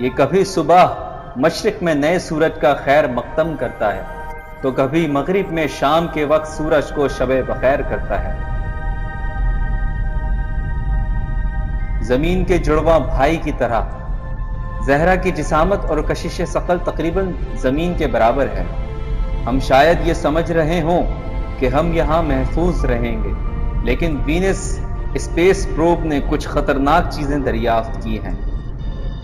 یہ کبھی صبح مشرق میں نئے سورج کا خیر مقدم کرتا ہے تو کبھی مغرب میں شام کے وقت سورج کو شب بخیر کرتا ہے۔ زمین کے جڑواں بھائی کی طرح زہرا کی جسامت اور کشش ثقل تقریباً زمین کے برابر ہے۔ ہم شاید یہ سمجھ رہے ہوں کہ ہم یہاں محفوظ رہیں گے، لیکن وینس اسپیس پروب نے کچھ خطرناک چیزیں دریافت کی ہیں۔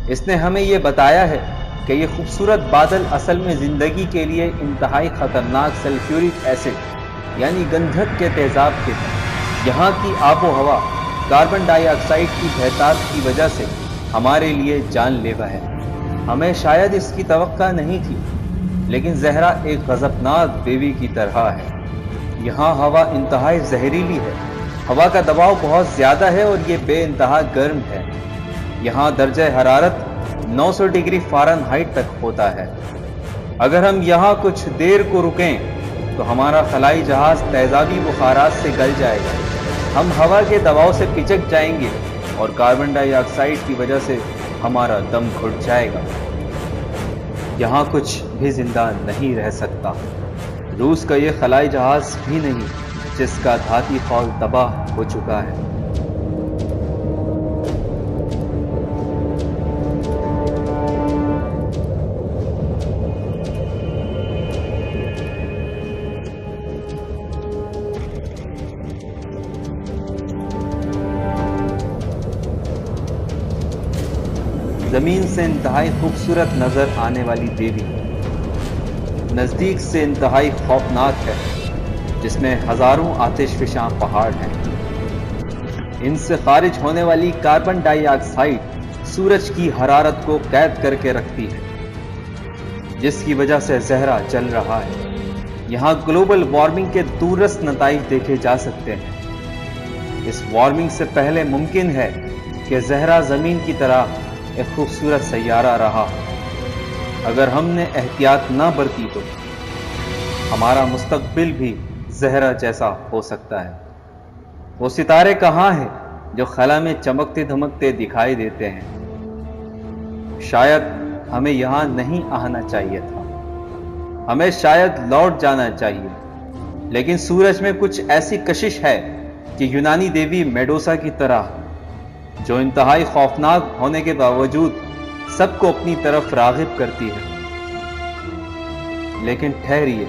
اس نے ہمیں یہ بتایا ہے کہ یہ خوبصورت بادل اصل میں زندگی کے لیے انتہائی خطرناک سلفیورک ایسڈ یعنی گندھک کے تیزاب کے ہیں۔ یہاں کی آب و ہوا کاربن ڈائی آکسائڈ کی بہتات کی وجہ سے ہمارے لیے جان لیوا ہے۔ ہمیں شاید اس کی توقع نہیں تھی، لیکن زہرا ایک غضبناک بیوی کی طرح ہے۔ یہاں ہوا انتہائی زہریلی ہے، ہوا کا دباؤ بہت زیادہ ہے اور یہ بے انتہا گرم ہے۔ یہاں درجہ حرارت 900 ڈگری فارنہائٹ تک ہوتا ہے۔ اگر ہم یہاں کچھ دیر کو رکیں تو ہمارا خلائی جہاز تیزابی بخارات سے گل جائے گا، ہم ہوا کے دباؤ سے پچک جائیں گے اور کاربن ڈائی آکسائڈ کی وجہ سے ہمارا دم گھٹ جائے گا۔ یہاں کچھ بھی زندہ نہیں رہ سکتا۔ روس کا یہ خلائی جہاز بھی نہیں جس کا دھاتی فول تباہ ہو چکا ہے۔ زمین سے انتہائی خوبصورت نظر آنے والی دیوی نزدیک سے انتہائی خوفناک ہے، جس میں ہزاروں آتش فشاں پہاڑ ہیں۔ ان سے خارج ہونے والی کاربن ڈائی آکسائڈ سورج کی حرارت کو قید کر کے رکھتی ہے، جس کی وجہ سے زہرا جل رہا ہے۔ یہاں گلوبل وارمنگ کے دوررس نتائج دیکھے جا سکتے ہیں۔ اس وارمنگ سے پہلے ممکن ہے کہ زہرا زمین کی طرح ایک خوبصورت سیارہ رہا۔ اگر ہم نے احتیاط نہ برتی تو ہمارا مستقبل بھی زہرا جیسا ہو سکتا ہے۔ وہ ستارے کہاں ہیں جو خلا میں چمکتے دھمکتے دکھائی دیتے ہیں؟ شاید ہمیں یہاں نہیں آنا چاہیے تھا، ہمیں شاید لوٹ جانا چاہیے، لیکن سورج میں کچھ ایسی کشش ہے کہ یونانی دیوی میڈوسا کی طرح، جو انتہائی خوفناک ہونے کے باوجود سب کو اپنی طرف راغب کرتی ہے۔ لیکن ٹھہریے،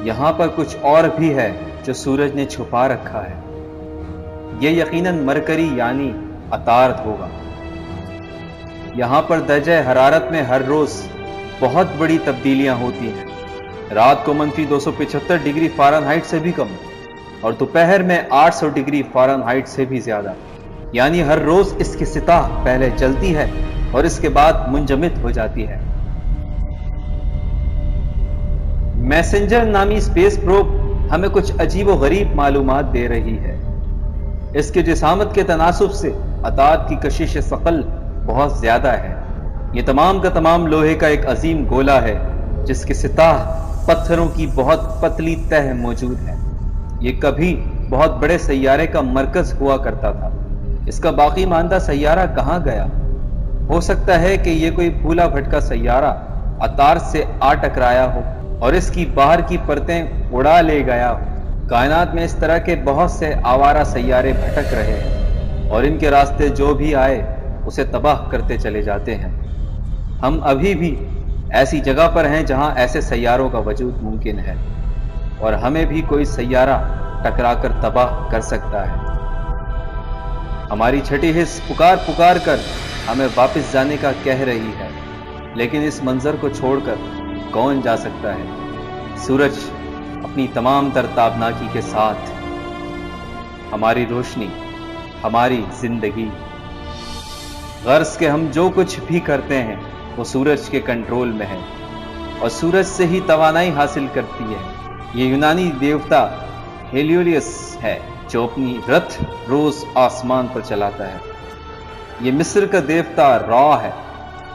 یہاں پر کچھ اور بھی ہے جو سورج نے چھپا رکھا ہے۔ یہ یقیناً مرکری یعنی عطارد ہوگا۔ یہاں پر درجہ حرارت میں ہر روز بہت بڑی تبدیلیاں ہوتی ہیں۔ رات کو -275 ڈگری فارنہائٹ سے بھی کم اور دوپہر میں 800 ڈگری فارنہائٹ سے بھی زیادہ، یعنی ہر روز اس کی سطح پہلے جلتی ہے اور اس کے بعد منجمد ہو جاتی ہے۔ میسنجر نامی اسپیس پروب ہمیں کچھ عجیب و غریب معلومات دے رہی ہے۔ اس کے جسامت کے تناسب سے عطارد کی کشش ثقل بہت زیادہ ہے۔ یہ تمام کا تمام لوہے کا ایک عظیم گولا ہے جس کی سطح پتھروں کی بہت پتلی تہ موجود ہے۔ یہ کبھی بہت بڑے سیارے کا مرکز ہوا کرتا تھا۔ اس کا باقی ماندہ سیارہ کہاں گیا؟ ہو سکتا ہے کہ یہ کوئی پھولا بھٹکا سیارہ عطارد سے آ ٹکرایا ہو اور اس کی باہر کی پرتیں اڑا لے گیا ہو۔ کائنات میں اس طرح کے بہت سے آوارہ سیارے بھٹک رہے ہیں اور ان کے راستے جو بھی آئے اسے تباہ کرتے چلے جاتے ہیں۔ ہم ابھی بھی ایسی جگہ پر ہیں جہاں ایسے سیاروں کا وجود ممکن ہے، اور ہمیں بھی کوئی سیارہ ٹکرا کر تباہ کر سکتا ہے۔ ہماری چھٹی حص پکار پکار کر ہمیں واپس جانے کا کہہ رہی ہے، لیکن اس منظر کو چھوڑ کر کون جا سکتا ہے؟ سورج اپنی تمام تر تابناکی کے ساتھ، ہماری روشنی، ہماری زندگی، غرض کہ ہم جو کچھ بھی کرتے ہیں وہ سورج کے کنٹرول میں ہے اور سورج سے ہی توانائی حاصل کرتی ہے۔ یہ یونانی دیوتا ہیلیولیس ہے جو اپنی رتھ روز آسمان پر چلاتا ہے۔ یہ مصر کا دیوتا را ہے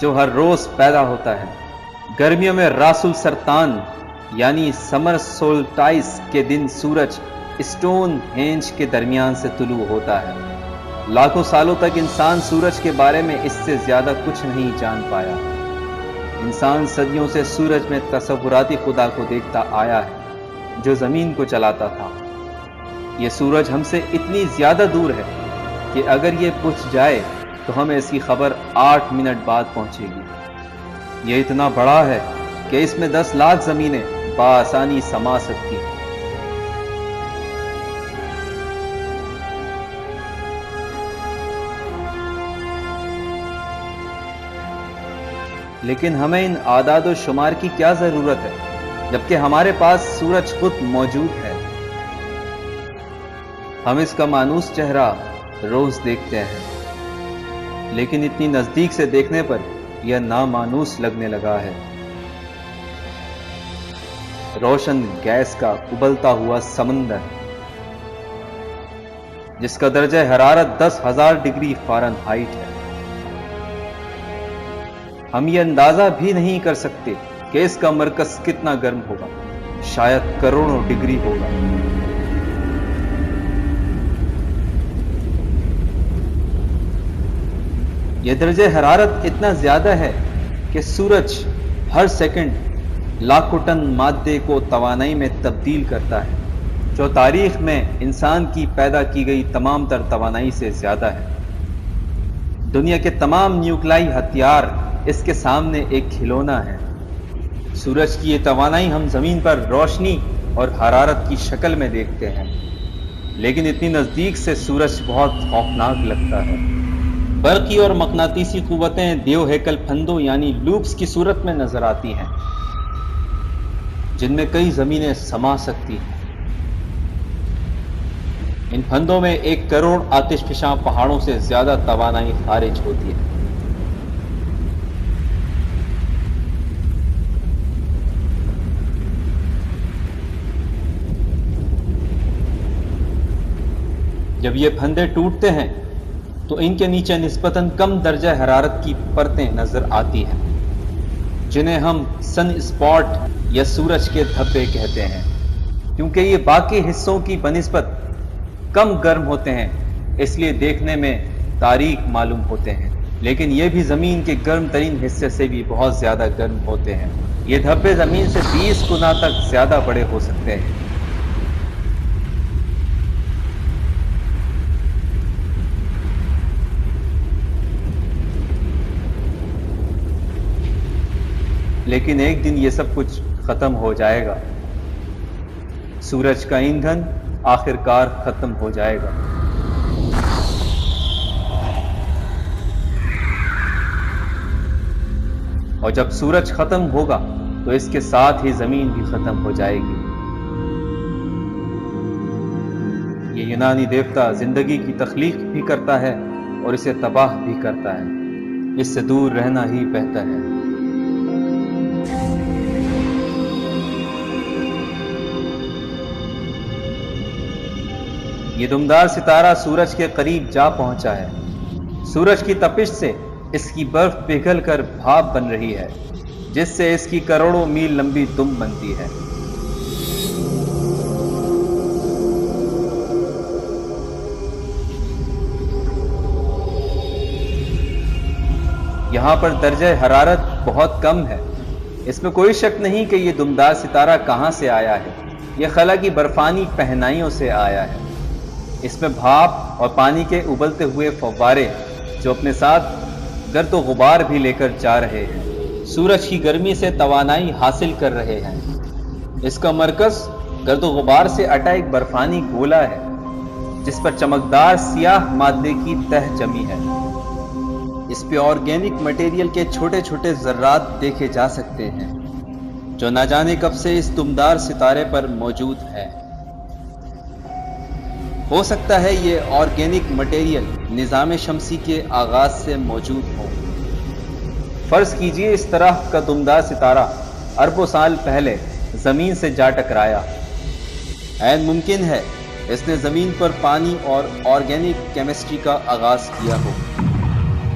جو ہر روز پیدا ہوتا ہے۔ گرمیوں میں راس السرطان یعنی سمر سولٹائس کے دن سورج اسٹون ہینج کے درمیان سے طلوع ہوتا ہے۔ لاکھوں سالوں تک انسان سورج کے بارے میں اس سے زیادہ کچھ نہیں جان پایا۔ انسان صدیوں سے سورج میں تصوراتی خدا کو دیکھتا آیا ہے جو زمین کو چلاتا تھا۔ یہ سورج ہم سے اتنی زیادہ دور ہے کہ اگر یہ پہنچ جائے تو ہمیں اس کی خبر 8 منٹ بعد پہنچے گی۔ یہ اتنا بڑا ہے کہ اس میں 10 لاکھ زمینیں بآسانی سما سکتی ہیں۔ لیکن ہمیں ان اعداد و شمار کی کیا ضرورت ہے جبکہ ہمارے پاس سورج خود موجود ہے۔ ہم اس کا مانوس چہرہ روز دیکھتے ہیں لیکن اتنی نزدیک سے دیکھنے پر یہ نامانوس لگنے لگا ہے۔ روشن گیس کا ابلتا ہوا سمندر جس کا درجہ حرارت 10,000 ڈگری فارنہائٹ ہے۔ ہم یہ اندازہ بھی نہیں کر سکتے کہ اس کا مرکز کتنا گرم ہوگا، شاید کروڑوں ڈگری ہوگا۔ یہ درجہ حرارت اتنا زیادہ ہے کہ سورج ہر سیکنڈ لاکھوں ٹن مادے کو توانائی میں تبدیل کرتا ہے جو تاریخ میں انسان کی پیدا کی گئی تمام تر توانائی سے زیادہ ہے۔ دنیا کے تمام نیوکلیائی ہتھیار اس کے سامنے ایک کھلونا ہے۔ سورج کی یہ توانائی ہم زمین پر روشنی اور حرارت کی شکل میں دیکھتے ہیں لیکن اتنی نزدیک سے سورج بہت خوفناک لگتا ہے۔ برقی اور مقناطیسی قوتیں دیو ہیکل پھندوں یعنی لوپس کی صورت میں نظر آتی ہیں جن میں کئی زمینیں سما سکتی ہیں۔ ان پھندوں میں 1 کروڑ آتش فشاں پہاڑوں سے زیادہ توانائی خارج ہوتی ہے۔ جب یہ پھندے ٹوٹتے ہیں تو ان کے نیچے نسبتاً کم درجہ حرارت کی پرتیں نظر آتی ہیں جنہیں ہم سن اسپاٹ یا سورج کے دھبے کہتے ہیں۔ کیونکہ یہ باقی حصوں کی بنسبت کم گرم ہوتے ہیں اس لیے دیکھنے میں تاریک معلوم ہوتے ہیں لیکن یہ بھی زمین کے گرم ترین حصے سے بھی بہت زیادہ گرم ہوتے ہیں۔ یہ دھبے زمین سے 20 گنا تک زیادہ بڑے ہو سکتے ہیں۔ لیکن ایک دن یہ سب کچھ ختم ہو جائے گا۔ سورج کا ایندھن آخر کار ختم ہو جائے گا۔ اور جب سورج ختم ہوگا تو اس کے ساتھ ہی زمین بھی ختم ہو جائے گی۔ یہ یونانی دیوتا زندگی کی تخلیق بھی کرتا ہے اور اسے تباہ بھی کرتا ہے۔ اس سے دور رہنا ہی بہتر ہے۔ یہ دمدار ستارہ سورج کے قریب جا پہنچا ہے۔ سورج کی تپش سے اس کی برف پگھل کر بھاپ بن رہی ہے جس سے اس کی کروڑوں میل لمبی دم بنتی ہے۔ یہاں پر درجہ حرارت بہت کم ہے۔ اس میں کوئی شک نہیں کہ یہ دمدار ستارہ کہاں سے آیا ہے۔ یہ خلا کی برفانی پہنائیوں سے آیا ہے۔ اس میں بھاپ اور پانی کے ابلتے ہوئے فوارے جو اپنے ساتھ گرد و غبار بھی لے کر جا رہے ہیں، سورج کی گرمی سے توانائی حاصل کر رہے ہیں۔ اس کا مرکز گرد و غبار سے اٹا ایک برفانی گولا ہے جس پر چمکدار سیاہ مادے کی تہ جمی ہے۔ اس پہ آرگینک مٹیریل کے چھوٹے چھوٹے ذرات دیکھے جا سکتے ہیں جو نہ جانے کب سے اس دمدار ستارے پر موجود ہے۔ ہو سکتا ہے یہ آرگینک مٹیریل نظام شمسی کے آغاز سے موجود ہو۔ فرض کیجئے اس طرح کا دمدار ستارہ اربوں سال پہلے زمین سے جا ٹکرایا۔ عین ممکن ہے اس نے زمین پر پانی اور آرگینک کیمسٹری کا آغاز کیا ہو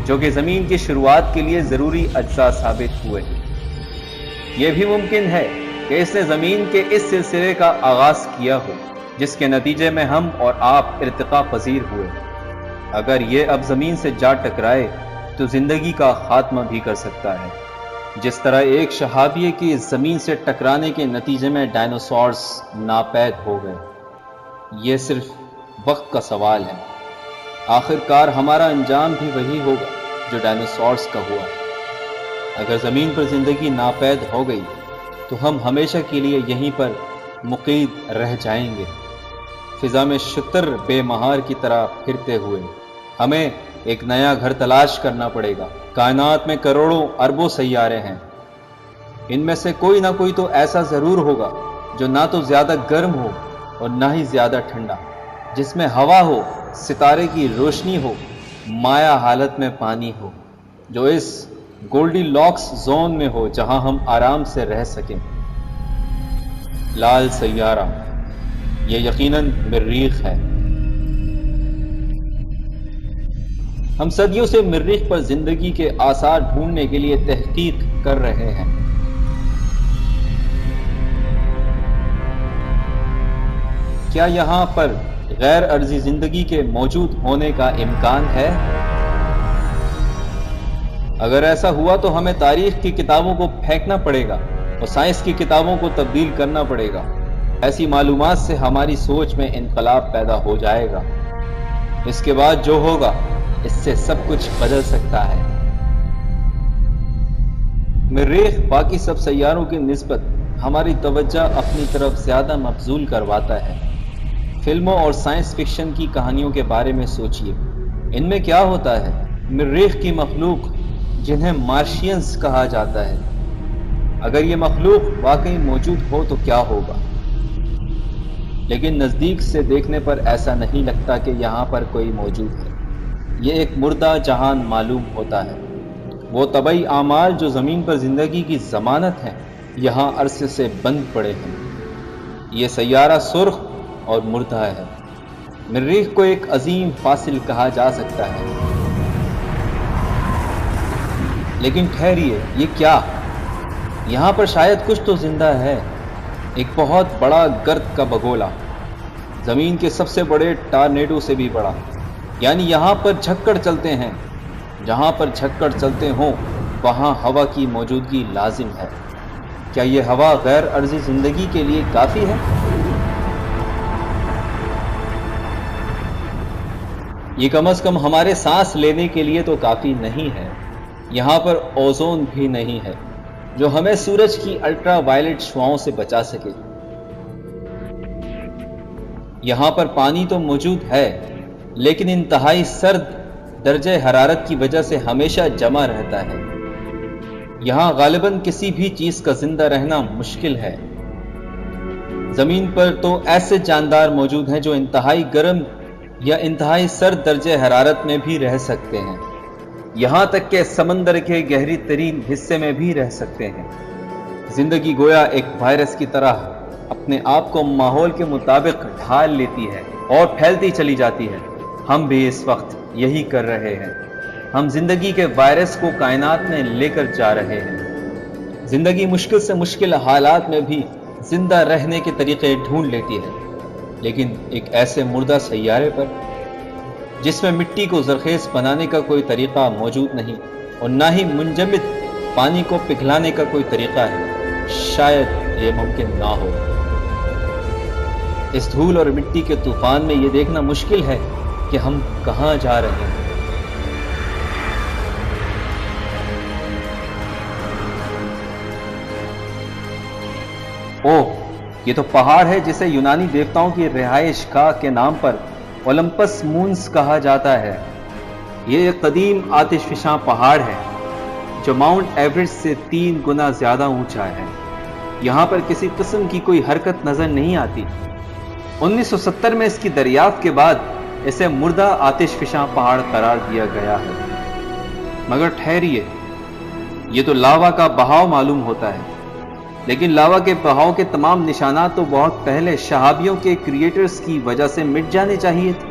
جو کہ زمین کی شروعات کے لیے ضروری اجزاء ثابت ہوئے۔ یہ بھی ممکن ہے کہ اس نے زمین کے اس سلسلے کا آغاز کیا ہو جس کے نتیجے میں ہم اور آپ ارتقاء پذیر ہوئے۔ اگر یہ اب زمین سے جا ٹکرائے تو زندگی کا خاتمہ بھی کر سکتا ہے، جس طرح ایک شہابیہ کی زمین سے ٹکرانے کے نتیجے میں ڈائنوسارز ناپید ہو گئے۔ یہ صرف وقت کا سوال ہے، آخر کار ہمارا انجام بھی وہی ہوگا جو ڈائنوسارز کا ہوا۔ اگر زمین پر زندگی ناپید ہو گئی تو ہم ہمیشہ کے لیے یہیں پر مقید رہ جائیں گے، فضا میں شتر بے مہار کی طرح پھرتے ہوئے۔ ہمیں ایک نیا گھر تلاش کرنا پڑے گا۔ کائنات میں کروڑوں اربوں سیارے ہیں، ان میں سے کوئی نہ کوئی تو ایسا ضرور ہوگا جو نہ تو زیادہ گرم ہو اور نہ ہی زیادہ ٹھنڈا، جس میں ہوا ہو، ستارے کی روشنی ہو، مائع حالت میں پانی ہو، جو اس گولڈی لاکس زون میں ہو جہاں ہم آرام سے رہ سکیں۔ لال سیارہ، یہ یقیناً مریخ ہے۔ ہم صدیوں سے مریخ پر زندگی کے آثار ڈھونڈنے کے لیے تحقیق کر رہے ہیں۔ کیا یہاں پر غیر ارضی زندگی کے موجود ہونے کا امکان ہے؟ اگر ایسا ہوا تو ہمیں تاریخ کی کتابوں کو پھینکنا پڑے گا اور سائنس کی کتابوں کو تبدیل کرنا پڑے گا۔ ایسی معلومات سے ہماری سوچ میں انقلاب پیدا ہو جائے گا۔ اس کے بعد جو ہوگا اس سے سب کچھ بدل سکتا ہے۔ مریخ باقی سب سیاروں کی نسبت ہماری توجہ اپنی طرف زیادہ مبذول کرواتا ہے۔ فلموں اور سائنس فکشن کی کہانیوں کے بارے میں سوچئے، ان میں کیا ہوتا ہے؟ مریخ کی مخلوق جنہیں مارشینز کہا جاتا ہے، اگر یہ مخلوق واقعی موجود ہو تو کیا ہوگا؟ لیکن نزدیک سے دیکھنے پر ایسا نہیں لگتا کہ یہاں پر کوئی موجود ہے۔ یہ ایک مردہ جہان معلوم ہوتا ہے۔ وہ طبعی اعمال جو زمین پر زندگی کی ضمانت ہیں یہاں عرصے سے بند پڑے ہیں۔ یہ سیارہ سرخ اور مردہ ہے۔ مریخ کو ایک عظیم فاصل کہا جا سکتا ہے۔ لیکن ٹھہریے، یہ کیا؟ یہاں پر شاید کچھ تو زندہ ہے۔ ایک بہت بڑا گرد کا بگولا، زمین کے سب سے بڑے ٹارنیڈو سے بھی بڑا، یعنی یہاں پر جھکڑ چلتے ہیں۔ جہاں پر جھکڑ چلتے ہوں وہاں ہوا کی موجودگی لازم ہے۔ کیا یہ ہوا غیر ارضی زندگی کے لیے کافی ہے؟ یہ کم از کم ہمارے سانس لینے کے لیے تو کافی نہیں ہے۔ یہاں پر اوزون بھی نہیں ہے جو ہمیں سورج کی الٹرا وائلٹ شعاؤں سے بچا سکے۔ یہاں پر پانی تو موجود ہے لیکن انتہائی سرد درجہ حرارت کی وجہ سے ہمیشہ جمع رہتا ہے۔ یہاں غالباً کسی بھی چیز کا زندہ رہنا مشکل ہے۔ زمین پر تو ایسے جاندار موجود ہیں جو انتہائی گرم یا انتہائی سرد درجہ حرارت میں بھی رہ سکتے ہیں، یہاں تک کہ سمندر کے گہری ترین حصے میں بھی رہ سکتے ہیں۔ زندگی گویا ایک وائرس کی طرح اپنے آپ کو ماحول کے مطابق ڈھال لیتی ہے اور پھیلتی چلی جاتی ہے۔ ہم بھی اس وقت یہی کر رہے ہیں۔ ہم زندگی کے وائرس کو کائنات میں لے کر جا رہے ہیں۔ زندگی مشکل سے مشکل حالات میں بھی زندہ رہنے کے طریقے ڈھونڈ لیتی ہے، لیکن ایک ایسے مردہ سیارے پر جس میں مٹی کو زرخیز بنانے کا کوئی طریقہ موجود نہیں اور نہ ہی منجمد پانی کو پگھلانے کا کوئی طریقہ ہے، شاید یہ ممکن نہ ہو۔ اس دھول اور مٹی کے طوفان میں یہ دیکھنا مشکل ہے کہ ہم کہاں جا رہے ہیں۔ اوہ، یہ تو پہاڑ ہے جسے یونانی دیوتاؤں کی رہائش گاہ کے نام پر اولمپس مونز کہا جاتا ہے۔ یہ ایک قدیم آتش فشاں پہاڑ ہے جو ماؤنٹ ایورسٹ سے 3 گنا زیادہ اونچا ہے۔ یہاں پر کسی قسم کی کوئی حرکت نظر نہیں آتی۔ 1970 میں اس کی دریافت کے بعد اسے مردہ آتش فشاں پہاڑ قرار دیا گیا ہے۔ مگر ٹھہریے، یہ تو لاوا کا بہاؤ معلوم ہوتا ہے، لیکن لاوا کے بہاؤ کے تمام نشانات تو بہت پہلے شہابیوں کے کریٹرز کی وجہ سے مٹ جانے چاہیے تھے۔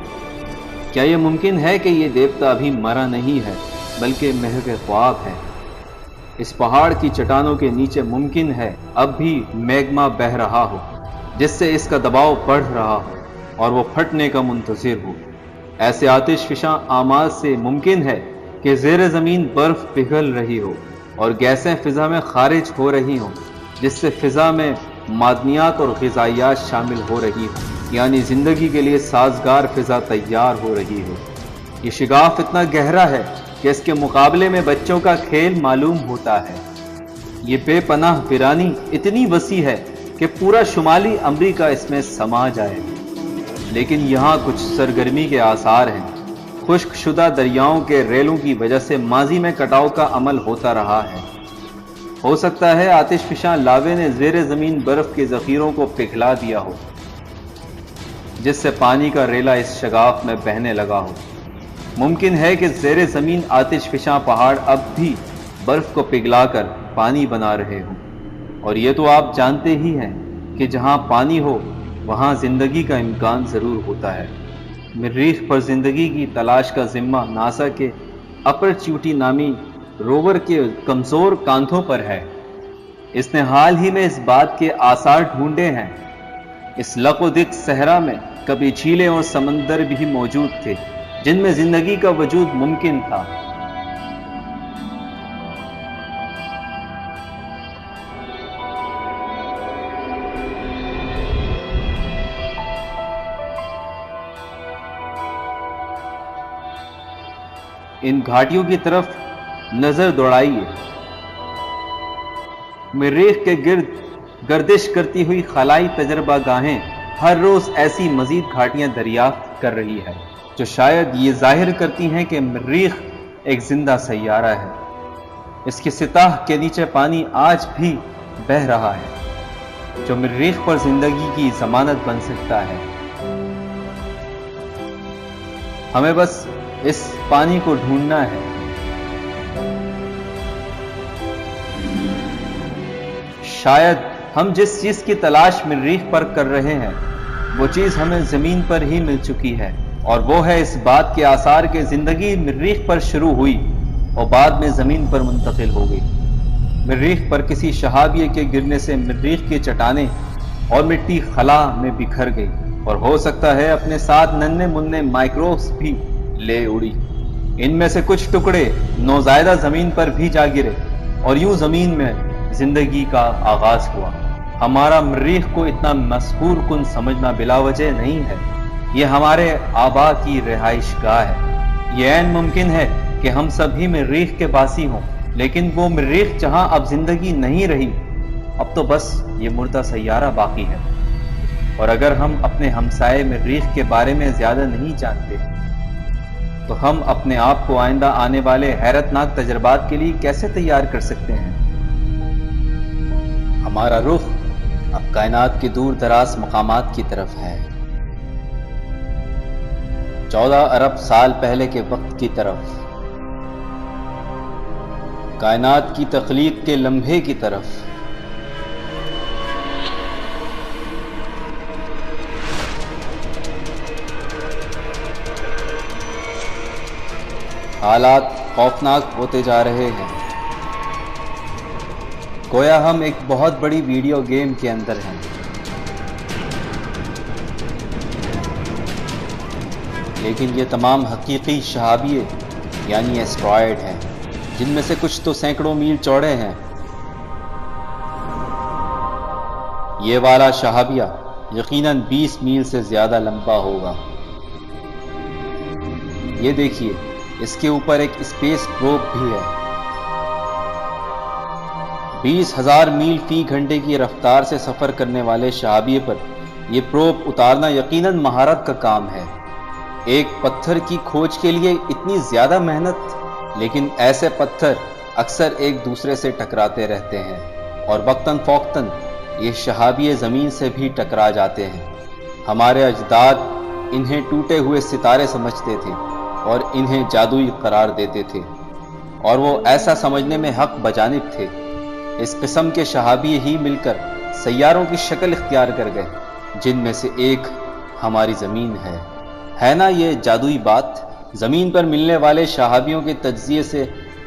کیا یہ ممکن ہے کہ یہ دیوتا ابھی مرا نہیں ہے بلکہ محو خواب ہے؟ اس پہاڑ کی چٹانوں کے نیچے ممکن ہے اب بھی میگما بہہ رہا ہو، جس سے اس کا دباؤ بڑھ رہا ہو اور وہ پھٹنے کا منتظر ہو۔ ایسے آتش فشاں اعمال سے ممکن ہے کہ زیر زمین برف پگھل رہی ہو اور گیسیں فضا میں خارج ہو رہی ہوں، جس سے فضا میں معدنیات اور غذائیات شامل ہو رہی ہوں، یعنی زندگی کے لیے سازگار فضا تیار ہو رہی ہو۔ یہ شگاف اتنا گہرا ہے کہ اس کے مقابلے میں بچوں کا کھیل معلوم ہوتا ہے۔ یہ بے پناہ ویرانی اتنی وسیع ہے کہ پورا شمالی امریکہ اس میں سما جائے، لیکن یہاں کچھ سرگرمی کے آثار ہیں۔ خشک شدہ دریاؤں کے ریلوں کی وجہ سے ماضی میں کٹاؤ کا عمل ہوتا رہا ہے۔ ہو سکتا ہے آتش فشاں لاوے نے زیر زمین برف کے ذخیروں کو پگھلا دیا ہو، جس سے پانی کا ریلا اس شگاف میں بہنے لگا ہو۔ ممکن ہے کہ زیر زمین آتش فشاں پہاڑ اب بھی برف کو پگھلا کر پانی بنا رہے ہوں، اور یہ تو آپ جانتے ہی ہیں کہ جہاں پانی ہو وہاں زندگی کا امکان ضرور ہوتا ہے۔ مریخ پر زندگی کی تلاش کا ذمہ ناسا کے اپرچیوٹی نامی روور کے کمزور کاندھوں پر ہے۔ اس نے حال ہی میں اس بات کے آثار ڈھونڈے ہیں۔ اس لق و دق صحرا میں کبھی جھیلیں اور سمندر بھی موجود تھے جن میں زندگی کا وجود ممکن تھا۔ ان گھاٹیوں کی طرف نظر دوڑائیے۔ مریخ کے گرد گردش کرتی ہوئی خلائی تجربہ گاہیں ہر روز ایسی مزید گھاٹیاں دریافت کر رہی ہے جو شاید یہ ظاہر کرتی ہیں کہ مریخ ایک زندہ سیارہ ہے۔ اس کی سطح کے نیچے پانی آج بھی بہہ رہا ہے جو مریخ پر زندگی کی ضمانت بن سکتا ہے۔ ہمیں بس اس پانی کو ڈھونڈنا ہے۔ شاید ہم جس چیز کی تلاش مریخ پر کر رہے ہیں وہ چیز ہمیں زمین پر ہی مل چکی ہے، اور وہ ہے اس بات کے آثار کہ زندگی مریخ پر شروع ہوئی اور بعد میں زمین پر منتقل ہو گئی۔ مریخ پر کسی شہابیے کے گرنے سے مریخ کی چٹانیں اور مٹی خلا میں بکھر گئی، اور ہو سکتا ہے اپنے ساتھ ننھے منھے مائکروبس بھی لے اڑی۔ ان میں سے کچھ ٹکڑے نوزائیدہ زمین پر بھی جا گرے، اور یوں زمین میں زندگی کا آغاز ہوا۔ ہمارا مریخ کو اتنا مسحور کن سمجھنا بلا وجہ نہیں ہے۔ یہ ہمارے آبا کی رہائش گاہ ہے۔ یہ عین ممکن ہے کہ ہم سبھی مریخ کے باسی ہوں، لیکن وہ مریخ جہاں اب زندگی نہیں رہی، اب تو بس یہ مردہ سیارہ باقی ہے۔ اور اگر ہم اپنے ہمسائے مریخ کے بارے میں زیادہ نہیں جانتے تو ہم اپنے آپ کو آئندہ آنے والے حیرت ناک تجربات کے لیے کیسے تیار کر سکتے ہیں؟ ہمارا رخ اب کائنات کے دور دراز مقامات کی طرف ہے، 14 ارب سال پہلے کے وقت کی طرف، کائنات کی تخلیق کے لمحے کی طرف۔ حالات خوفناک ہوتے جا رہے ہیں، گویا ہم ایک بہت بڑی ویڈیو گیم کے اندر ہیں۔ لیکن یہ تمام حقیقی شہابیے یعنی ایسٹرائیڈ ہیں، جن میں سے کچھ تو سینکڑوں میل چوڑے ہیں۔ یہ والا شہابیہ یقیناً 20 میل سے زیادہ لمبا ہوگا۔ یہ دیکھیے، اس کے اوپر ایک اسپیس پروب بھی ہے۔ 20,000 میل فی گھنٹے کی رفتار سے سفر کرنے والے شہابیے پر یہ پروب اتارنا یقیناً مہارت کا کام ہے۔ ایک پتھر کی کھوج کے لیے اتنی زیادہ محنت، لیکن ایسے پتھر اکثر ایک دوسرے سے ٹکراتے رہتے ہیں، اور وقتاً فوقتاً یہ شہابیے زمین سے بھی ٹکرا جاتے ہیں۔ ہمارے اجداد انہیں ٹوٹے ہوئے ستارے سمجھتے تھے اور انہیں جادوئی قرار دیتے تھے، اور وہ ایسا سمجھنے میں حق بجانب تھے۔ اس قسم کے شہابیے ہی مل کر سیاروں کی شکل اختیار کر گئے، جن میں سے ایک ہماری زمین ہے نا یہ جادوئی بات؟ زمین پر ملنے والے شہابیوں کے تجزیے سے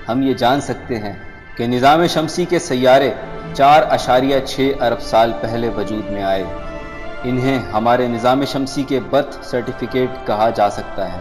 ہم یہ جان سکتے ہیں کہ نظام شمسی کے سیارے 4.6 ارب سال پہلے وجود میں آئے۔ انہیں ہمارے نظام شمسی کے برتھ سرٹیفکیٹ کہا جا سکتا ہے۔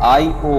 Io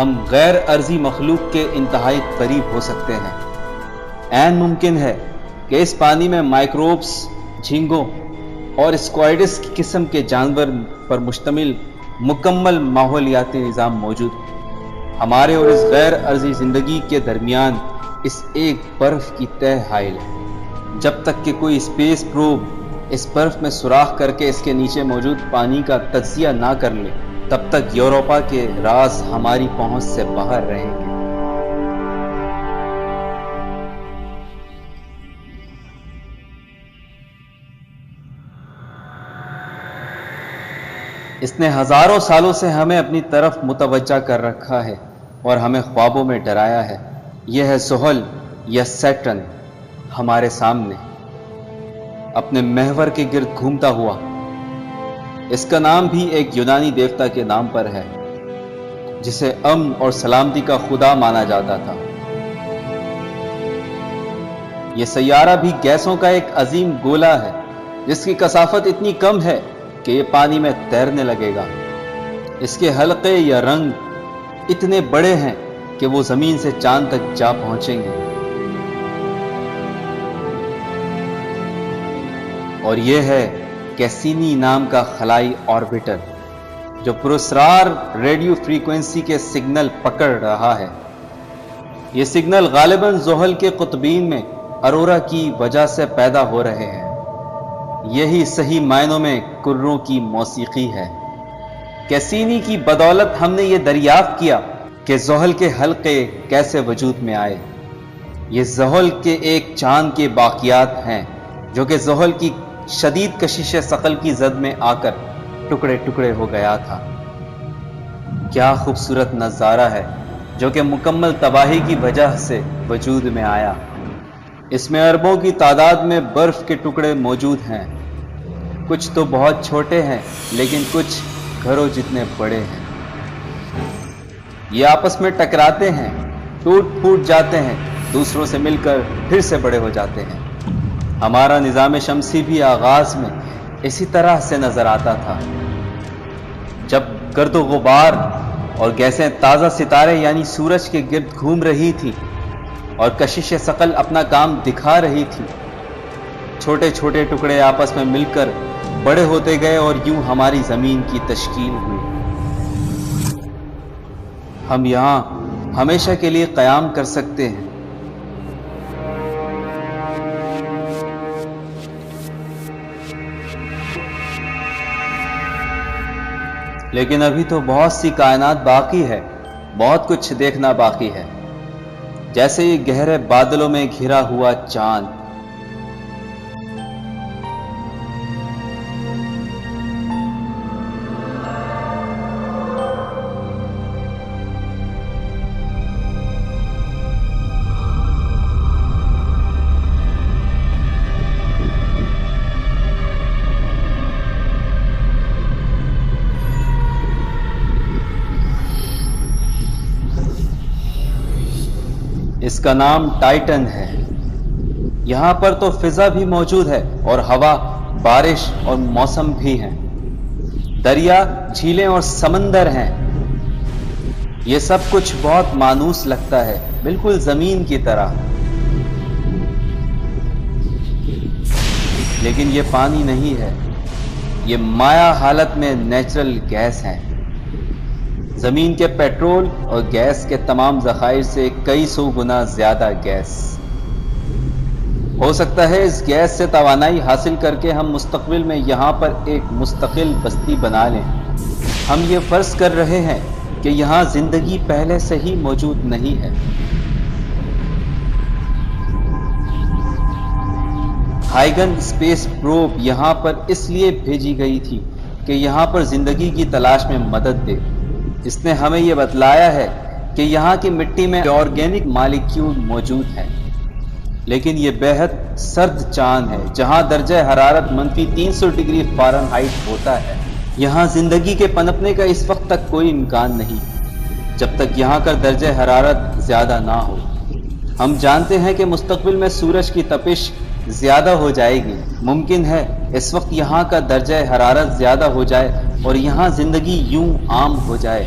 ہم غیر ارضی مخلوق کے انتہائی قریب ہو سکتے ہیں۔ عین ممکن ہے کہ اس پانی میں مائکروبس، جھینگوں اور اسکوائڈس کی قسم کے جانور پر مشتمل مکمل ماحولیاتی نظام موجود ہو۔ ہمارے اور اس غیر ارضی زندگی کے درمیان اس ایک برف کی تہ حائل ہے۔ جب تک کہ کوئی اسپیس پروب اس برف میں سوراخ کر کے اس کے نیچے موجود پانی کا تجزیہ نہ کر لے، تب تک یوروپا کے راز ہماری پہنچ سے باہر رہیں گے۔ اس نے ہزاروں سالوں سے ہمیں اپنی طرف متوجہ کر رکھا ہے اور ہمیں خوابوں میں ڈرایا ہے۔ یہ ہے زحل یا سیٹرن ہمارے سامنے اپنے محور کے گرد گھومتا ہوا۔ اس کا نام بھی ایک یونانی دیوتا کے نام پر ہے جسے امن اور سلامتی کا خدا مانا جاتا تھا۔ یہ سیارہ بھی گیسوں کا ایک عظیم گولا ہے جس کی کثافت اتنی کم ہے کہ یہ پانی میں تیرنے لگے گا۔ اس کے حلقے یا رنگ اتنے بڑے ہیں کہ وہ زمین سے چاند تک جا پہنچیں گے۔ اور یہ ہے کیسینی نام کا خلائی آربیٹر جو پراسرار ریڈیو فریکوینسی کے سگنل پکڑ رہا ہے۔ یہ سگنل غالباً زحل کے قطبین میں اروڑا کی وجہ سے پیدا ہو رہے ہیں۔ یہی صحیح معنوں میں کروں کی موسیقی ہے۔ کیسینی کی بدولت ہم نے یہ دریافت کیا کہ زحل کے حلقے کیسے وجود میں آئے۔ یہ زحل کے ایک چاند کے باقیات ہیں جو کہ زحل کی شدید کشش ثقل کی زد میں آ کر ٹکڑے ٹکڑے ہو گیا تھا۔ کیا خوبصورت نظارہ ہے جو کہ مکمل تباہی کی وجہ سے وجود میں آیا۔ اس میں اربوں کی تعداد میں برف کے ٹکڑے موجود ہیں۔ کچھ تو بہت چھوٹے ہیں لیکن کچھ گھروں جتنے بڑے ہیں۔ یہ آپس میں ٹکراتے ہیں، ٹوٹ پھوٹ جاتے ہیں، دوسروں سے مل کر پھر سے بڑے ہو جاتے ہیں۔ ہمارا نظام شمسی بھی آغاز میں اسی طرح سے نظر آتا تھا، جب گرد و غبار اور گیسیں تازہ ستارے یعنی سورج کے گرد گھوم رہی تھی اور کشش ثقل اپنا کام دکھا رہی تھی۔ چھوٹے چھوٹے ٹکڑے آپس میں مل کر بڑے ہوتے گئے اور یوں ہماری زمین کی تشکیل ہوئی۔ ہم یہاں ہمیشہ کے لیے قیام کر سکتے ہیں۔ لیکن ابھی تو بہت سی کائنات باقی ہے، بہت کچھ دیکھنا باقی ہے، جیسے یہ گہرے بادلوں میں گھرا ہوا چاند۔ اس کا نام ٹائٹن ہے۔ یہاں پر تو فضا بھی موجود ہے اور ہوا، بارش اور موسم بھی ہیں۔ دریا، جھیلیں اور سمندر ہیں۔ یہ سب کچھ بہت مانوس لگتا ہے، بالکل زمین کی طرح۔ لیکن یہ پانی نہیں ہے، یہ مائع حالت میں نیچرل گیس ہے۔ زمین کے پیٹرول اور گیس کے تمام ذخائر سے کئی سو گنا زیادہ گیس۔ ہو سکتا ہے اس گیس سے توانائی حاصل کر کے ہم مستقبل میں یہاں پر ایک مستقل بستی بنا لیں۔ ہم یہ فرض کر رہے ہیں کہ یہاں زندگی پہلے سے ہی موجود نہیں ہے۔ ہائیگن اسپیس پروب یہاں پر اس لیے بھیجی گئی تھی کہ یہاں پر زندگی کی تلاش میں مدد دے۔ اس نے ہمیں یہ بتلایا ہے کہ یہاں کی مٹی میں آرگینک مالیکیول موجود ہیں، لیکن یہ بےحد سرد چاند ہے جہاں درجہ حرارت -300 ڈگری فارنہائٹ ہوتا ہے۔ یہاں زندگی کے پنپنے کا اس وقت تک کوئی امکان نہیں جب تک یہاں کا درجہ حرارت زیادہ نہ ہو۔ ہم جانتے ہیں کہ مستقبل میں سورج کی تپش زیادہ ہو جائے گی۔ ممکن ہے اس وقت یہاں کا درجہ حرارت زیادہ ہو جائے اور یہاں زندگی یوں عام ہو جائے۔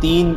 3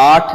8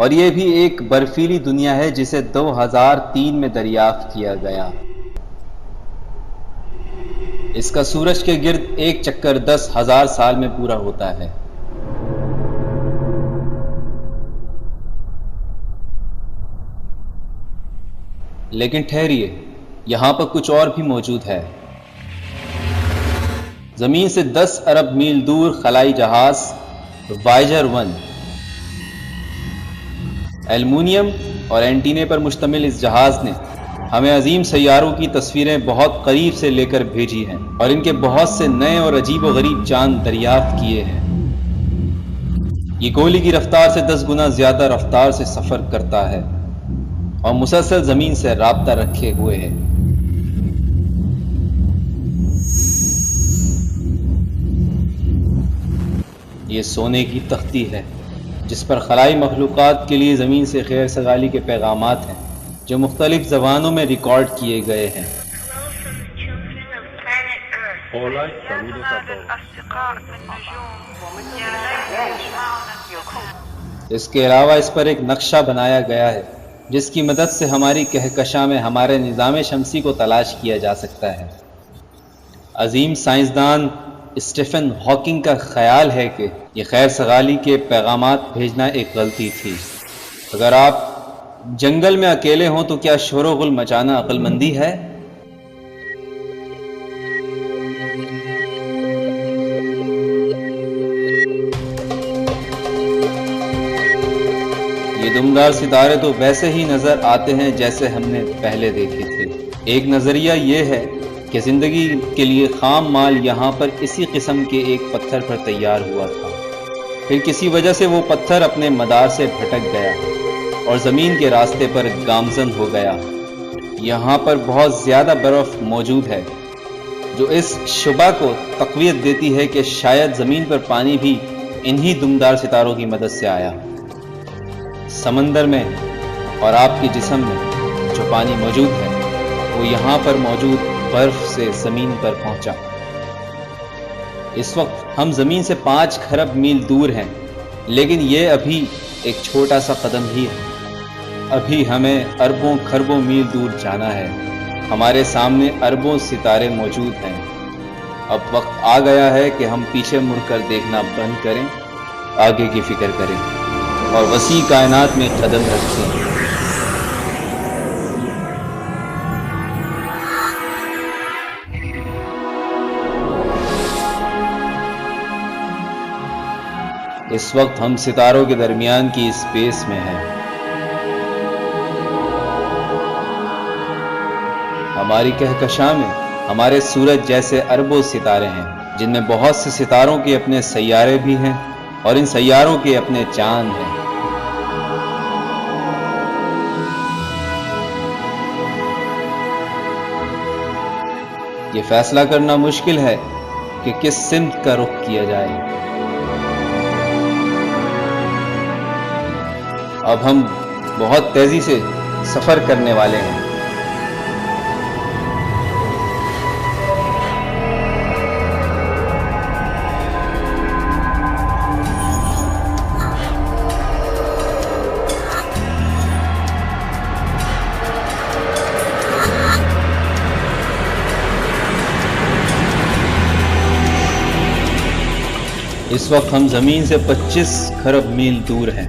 اور یہ بھی ایک برفیلی دنیا ہے جسے 2003 میں دریافت کیا گیا۔ اس کا سورج کے گرد ایک چکر 10,000 سال میں پورا ہوتا ہے۔ لیکن ٹھہریے، یہاں پر کچھ اور بھی موجود ہے۔ زمین سے 10 ارب میل دور خلائی جہاز وائجر 1 ایلومینیم اور اینٹینے پر مشتمل اس جہاز نے ہمیں عظیم سیاروں کی تصویریں بہت قریب سے لے کر بھیجی ہیں اور ان کے بہت سے نئے اور عجیب و غریب چاند دریافت کیے ہیں۔ یہ کوئلے کی رفتار سے 10 گنا زیادہ رفتار سے سفر کرتا ہے اور مسلسل زمین سے رابطہ رکھے ہوئے ہے۔ یہ سونے کی تختی ہے جس پر خلائی مخلوقات کے لیے زمین سے خیر سگالی کے پیغامات ہیں جو مختلف زبانوں میں ریکارڈ کیے گئے ہیں۔ اس کے علاوہ اس پر ایک نقشہ بنایا گیا ہے جس کی مدد سے ہماری کہکشاں میں ہمارے نظام شمسی کو تلاش کیا جا سکتا ہے۔ عظیم سائنسدان اسٹیفن ہاکنگ کا خیال ہے کہ یہ خیر سگالی کے پیغامات بھیجنا ایک غلطی تھی۔ اگر آپ جنگل میں اکیلے ہوں تو کیا شور و غل مچانا عقل مندی ہے؟ یہ دمدار ستارے تو ویسے ہی نظر آتے ہیں جیسے ہم نے پہلے دیکھے تھے۔ ایک نظریہ یہ ہے کہ زندگی کے لیے خام مال یہاں پر اسی قسم کے ایک پتھر پر تیار ہوا تھا، پھر کسی وجہ سے وہ پتھر اپنے مدار سے بھٹک گیا اور زمین کے راستے پر گامزن ہو گیا۔ یہاں پر بہت زیادہ برف موجود ہے جو اس شبہ کو تقویت دیتی ہے کہ شاید زمین پر پانی بھی انہی دمدار ستاروں کی مدد سے آیا۔ سمندر میں اور آپ کے جسم میں جو پانی موجود ہے وہ یہاں پر موجود برف سے زمین پر پہنچا۔ اس وقت ہم زمین سے 5 کھرب میل دور ہیں، لیکن یہ ابھی ایک چھوٹا سا قدم ہی ہے۔ ابھی ہمیں اربوں کھربوں میل دور جانا ہے۔ ہمارے سامنے اربوں ستارے موجود ہیں۔ اب وقت آ گیا ہے کہ ہم پیچھے مڑ کر دیکھنا بند کریں، آگے کی فکر کریں اور وسیع کائنات میں قدم رکھیں۔ اس وقت ہم ستاروں کے درمیان کی اسپیس میں ہیں۔ ہماری کہکشاں میں ہمارے سورج جیسے اربوں ستارے ہیں جن میں بہت سے ستاروں کے اپنے سیارے بھی ہیں اور ان سیاروں کے اپنے چاند ہیں۔ یہ فیصلہ کرنا مشکل ہے کہ کس سمت کا رخ کیا جائے۔ اب ہم بہت تیزی سے سفر کرنے والے ہیں۔ اس وقت ہم زمین سے 25 کھرب میل دور ہیں۔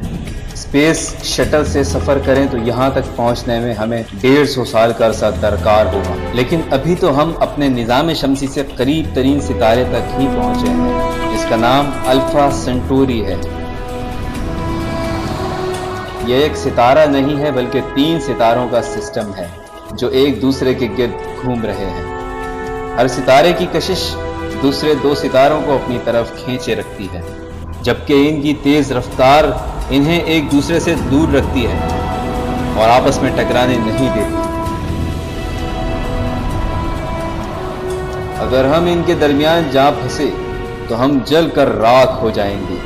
اسپیس شٹل سے سفر کریں تو یہاں تک پہنچنے میں ہمیں 150 سال کا عرصہ درکار ہوگا، لیکن ابھی تو ہم اپنے نظام شمسی سے قریب ترین ستارے تک ہی پہنچے ہیں۔ اس کا نام الفا سینٹوری ہے۔ یہ ایک ستارہ نہیں ہے بلکہ 3 ستاروں کا سسٹم ہے جو ایک دوسرے کے گرد گھوم رہے ہیں۔ ہر ستارے کی کشش دوسرے 2 ستاروں کو اپنی طرف کھینچے رکھتی ہے، جبکہ ان کی تیز رفتار انہیں ایک دوسرے سے دور رکھتی ہے اور آپس میں ٹکرانے نہیں دیتی۔ اگر ہم ان کے درمیان جا پھنسے تو ہم جل کر راکھ ہو جائیں گے۔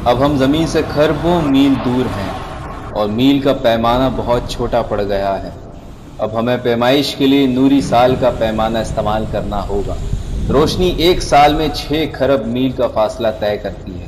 اب ہم زمین سے کھربوں میل دور ہیں اور میل کا پیمانہ بہت چھوٹا پڑ گیا ہے۔ اب ہمیں پیمائش کے لیے نوری سال کا پیمانہ استعمال کرنا ہوگا۔ روشنی 1 سال میں 6 کھرب میل کا فاصلہ طے کرتی ہے۔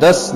10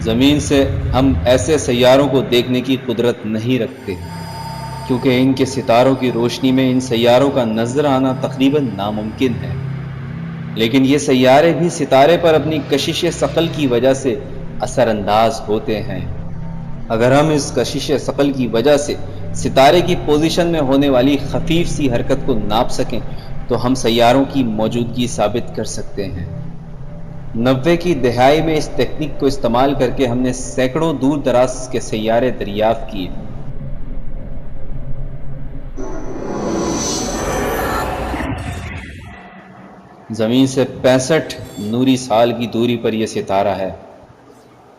زمین سے ہم ایسے سیاروں کو دیکھنے کی قدرت نہیں رکھتے، کیونکہ ان کے ستاروں کی روشنی میں ان سیاروں کا نظر آنا تقریباً ناممکن ہے۔ لیکن یہ سیارے بھی ستارے پر اپنی کشش ثقل کی وجہ سے اثر انداز ہوتے ہیں۔ اگر ہم اس کشش ثقل کی وجہ سے ستارے کی پوزیشن میں ہونے والی خفیف سی حرکت کو ناپ سکیں تو ہم سیاروں کی موجودگی ثابت کر سکتے ہیں۔ 90 کی دہائی میں اس تکنیک کو استعمال کر کے ہم نے سینکڑوں دور دراز کے سیارے دریافت کیے۔ زمین سے 65 نوری سال کی دوری پر یہ ستارہ ہے۔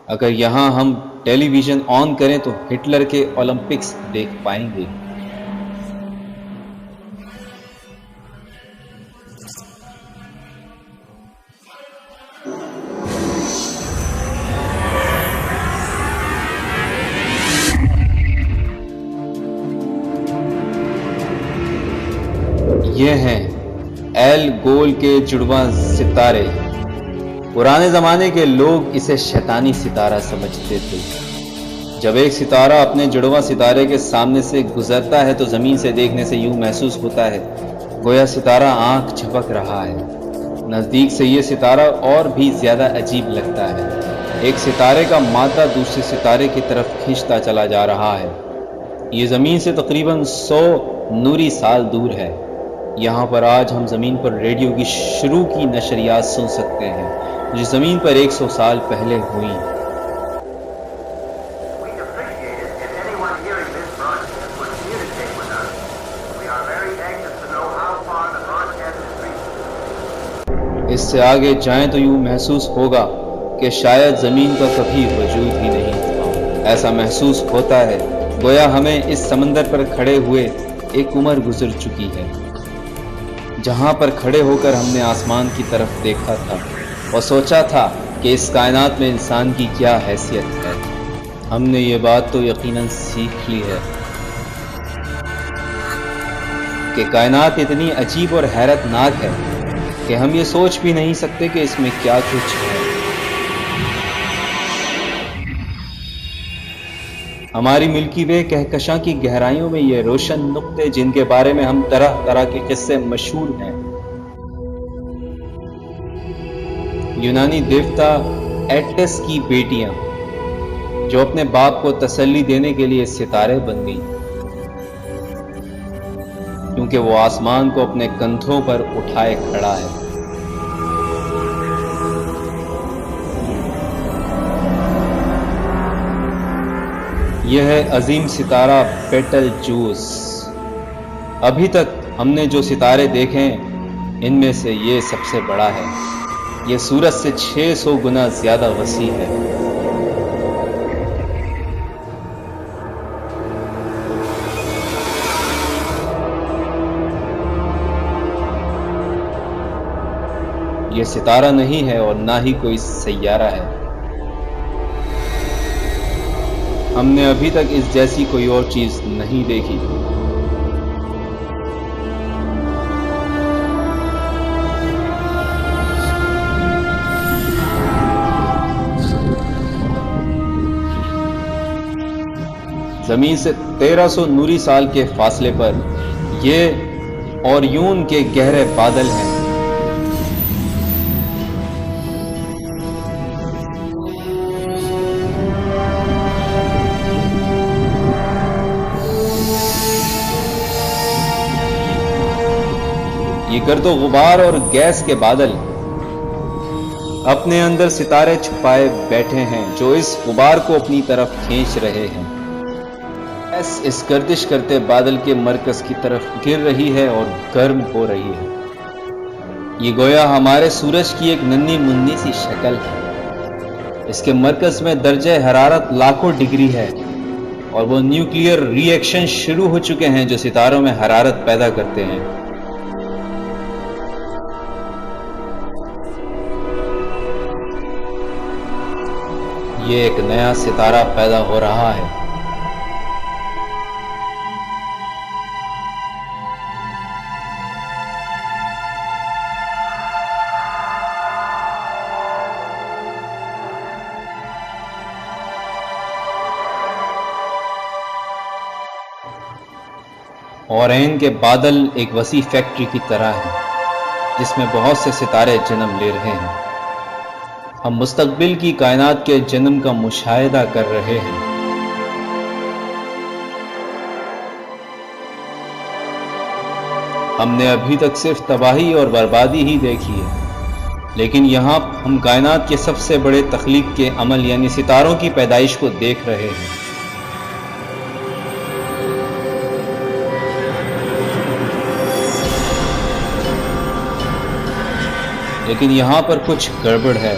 اگر یہاں ہم ٹیلی ویژن آن کریں تو ہٹلر کے اولمپکس دیکھ پائیں گے۔ یہ ہیں ایل گول کے جڑواں ستارے۔ پرانے زمانے کے لوگ اسے شیطانی ستارہ سمجھتے تھے۔ جب ایک ستارہ اپنے جڑواں ستارے کے سامنے سے گزرتا ہے تو زمین سے دیکھنے سے یوں محسوس ہوتا ہے گویا ستارہ آنکھ جھپک رہا ہے۔ نزدیک سے یہ ستارہ اور بھی زیادہ عجیب لگتا ہے۔ ایک ستارے کا مادہ دوسرے ستارے کی طرف کھینچتا چلا جا رہا ہے۔ یہ زمین سے تقریباً 100 نوری سال دور ہے۔ یہاں پر آج ہم زمین پر ریڈیو کی شروع کی نشریات سن سکتے ہیں جو زمین پر 100 سال پہلے ہوئی۔ اس سے آگے جائیں تو یوں محسوس ہوگا کہ شاید زمین کا کبھی وجود ہی نہیں تھا۔ ایسا محسوس ہوتا ہے گویا ہمیں اس سمندر پر کھڑے ہوئے ایک عمر گزر چکی ہے، جہاں پر کھڑے ہو کر ہم نے آسمان کی طرف دیکھا تھا اور سوچا تھا کہ اس کائنات میں انسان کی کیا حیثیت ہے۔ ہم نے یہ بات تو یقیناً سیکھ لی ہے کہ کائنات اتنی عجیب اور حیرت ناک ہے کہ ہم یہ سوچ بھی نہیں سکتے کہ اس میں کیا کچھ ہے۔ ہماری ملکی وے کہکشاں کی گہرائیوں میں یہ روشن نقطے جن کے بارے میں ہم طرح طرح کے قصے مشہور ہیں۔ یونانی دیوتا ایٹلس کی بیٹیاں جو اپنے باپ کو تسلی دینے کے لیے ستارے بن گئیں کیونکہ وہ آسمان کو اپنے کندھوں پر اٹھائے کھڑا ہے۔ یہ ہے عظیم ستارہ بیٹل جوس۔ ابھی تک ہم نے جو ستارے دیکھے ہیں ان میں سے یہ سب سے بڑا ہے۔ یہ سورج سے 600 گنا زیادہ وسیع ہے۔ یہ ستارہ نہیں ہے اور نہ ہی کوئی سیارہ ہے۔ ہم نے ابھی تک اس جیسی کوئی اور چیز نہیں دیکھی۔ زمین سے 1300 نوری سال کے فاصلے پر یہ اوریون کے گہرے بادل ہیں۔ یہ گرد و غبار اور گیس کے بادل اپنے اندر ستارے چھپائے بیٹھے ہیں جو اس غبار کو اپنی طرف کھینچ رہے ہیں۔ گیس اس گردش کرتے بادل کے مرکز کی طرف گر رہی ہے اور گرم ہو رہی ہے۔ یہ گویا ہمارے سورج کی ایک ننھی منی سی شکل ہے۔ اس کے مرکز میں درجہ حرارت لاکھوں ڈگری ہے اور وہ نیوکلیئر ری ایکشن شروع ہو چکے ہیں جو ستاروں میں حرارت پیدا کرتے ہیں۔ یہ ایک نیا ستارہ پیدا ہو رہا ہے۔ اورین کے بادل ایک وسیع فیکٹری کی طرح ہیں جس میں بہت سے ستارے جنم لے رہے ہیں۔ ہم مستقبل کی کائنات کے جنم کا مشاہدہ کر رہے ہیں۔ ہم نے ابھی تک صرف تباہی اور بربادی ہی دیکھی ہے، لیکن یہاں ہم کائنات کے سب سے بڑے تخلیق کے عمل یعنی ستاروں کی پیدائش کو دیکھ رہے ہیں۔ لیکن یہاں پر کچھ گڑبڑ ہے۔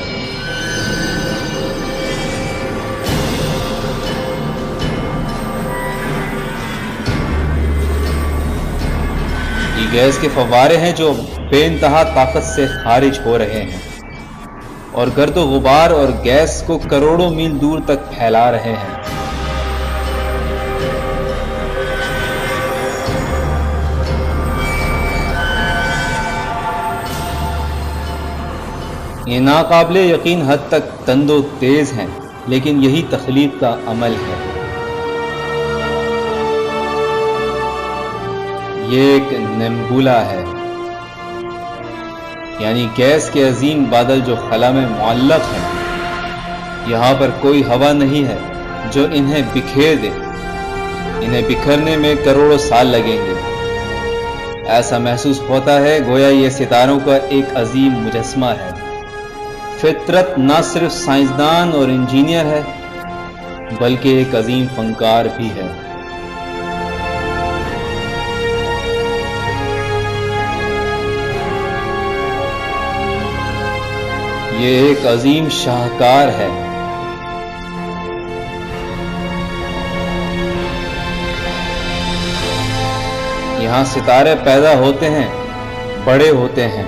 یہ گیس کے فوارے ہیں جو بے انتہا طاقت سے خارج ہو رہے ہیں اور گرد و غبار اور گیس کو کروڑوں میل دور تک پھیلا رہے ہیں۔ یہ ناقابل یقین حد تک تند و تیز ہیں، لیکن یہی تخلیق کا عمل ہے۔ یہ ایک نیمبولا ہے، یعنی گیس کے عظیم بادل جو خلا میں معلق ہیں۔ یہاں پر کوئی ہوا نہیں ہے جو انہیں بکھیر دے۔ انہیں بکھرنے میں کروڑوں سال لگیں گے۔ ایسا محسوس ہوتا ہے گویا یہ ستاروں کا ایک عظیم مجسمہ ہے۔ فطرت نہ صرف سائنسدان اور انجینئر ہے بلکہ ایک عظیم فنکار بھی ہے۔ یہ ایک عظیم شاہکار ہے۔ یہاں ستارے پیدا ہوتے ہیں، بڑے ہوتے ہیں،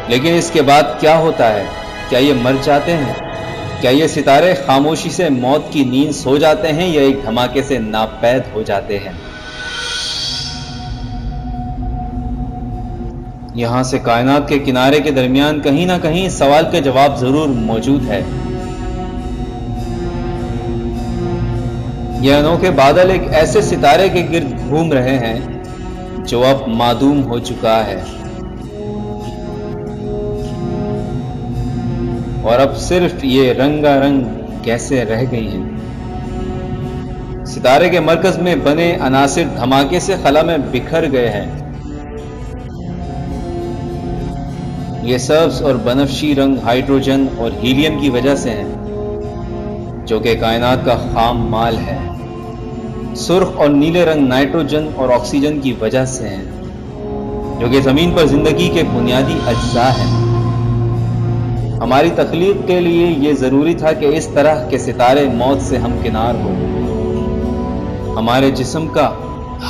لیکن اس کے بعد کیا ہوتا ہے؟ کیا یہ مر جاتے ہیں؟ کیا یہ ستارے خاموشی سے موت کی نیند سو جاتے ہیں یا ایک دھماکے سے ناپید ہو جاتے ہیں؟ یہاں سے کائنات کے کنارے کے درمیان کہیں نہ کہیں اس سوال کا جواب ضرور موجود ہے۔ یہ انوکھے بادل ایک ایسے ستارے کے گرد گھوم رہے ہیں جو اب معدوم ہو چکا ہے اور اب صرف یہ رنگا رنگ گیسیں رہ گئی ہیں۔ ستارے کے مرکز میں بنے عناصر دھماکے سے خلا میں بکھر گئے ہیں۔ یہ سبز اور بنفشی رنگ ہائیڈروجن اور ہیلیم کی وجہ سے ہیں جو کہ کائنات کا خام مال ہے۔ سرخ اور نیلے رنگ نائٹروجن اور آکسیجن کی وجہ سے ہیں جو کہ زمین پر زندگی کے بنیادی اجزاء ہیں۔ ہماری تخلیق کے لیے یہ ضروری تھا کہ اس طرح کے ستارے موت سے ہمکنار ہو۔ ہمارے جسم کا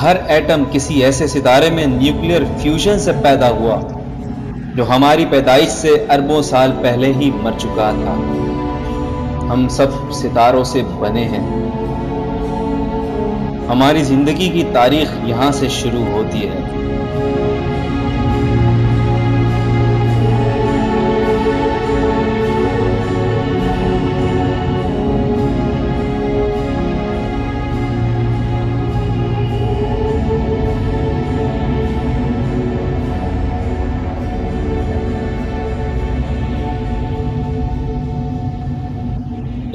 ہر ایٹم کسی ایسے ستارے میں نیوکلیئر فیوژن سے پیدا ہوا جو ہماری پیدائش سے اربوں سال پہلے ہی مر چکا تھا۔ ہم سب ستاروں سے بنے ہیں۔ ہماری زندگی کی تاریخ یہاں سے شروع ہوتی ہے۔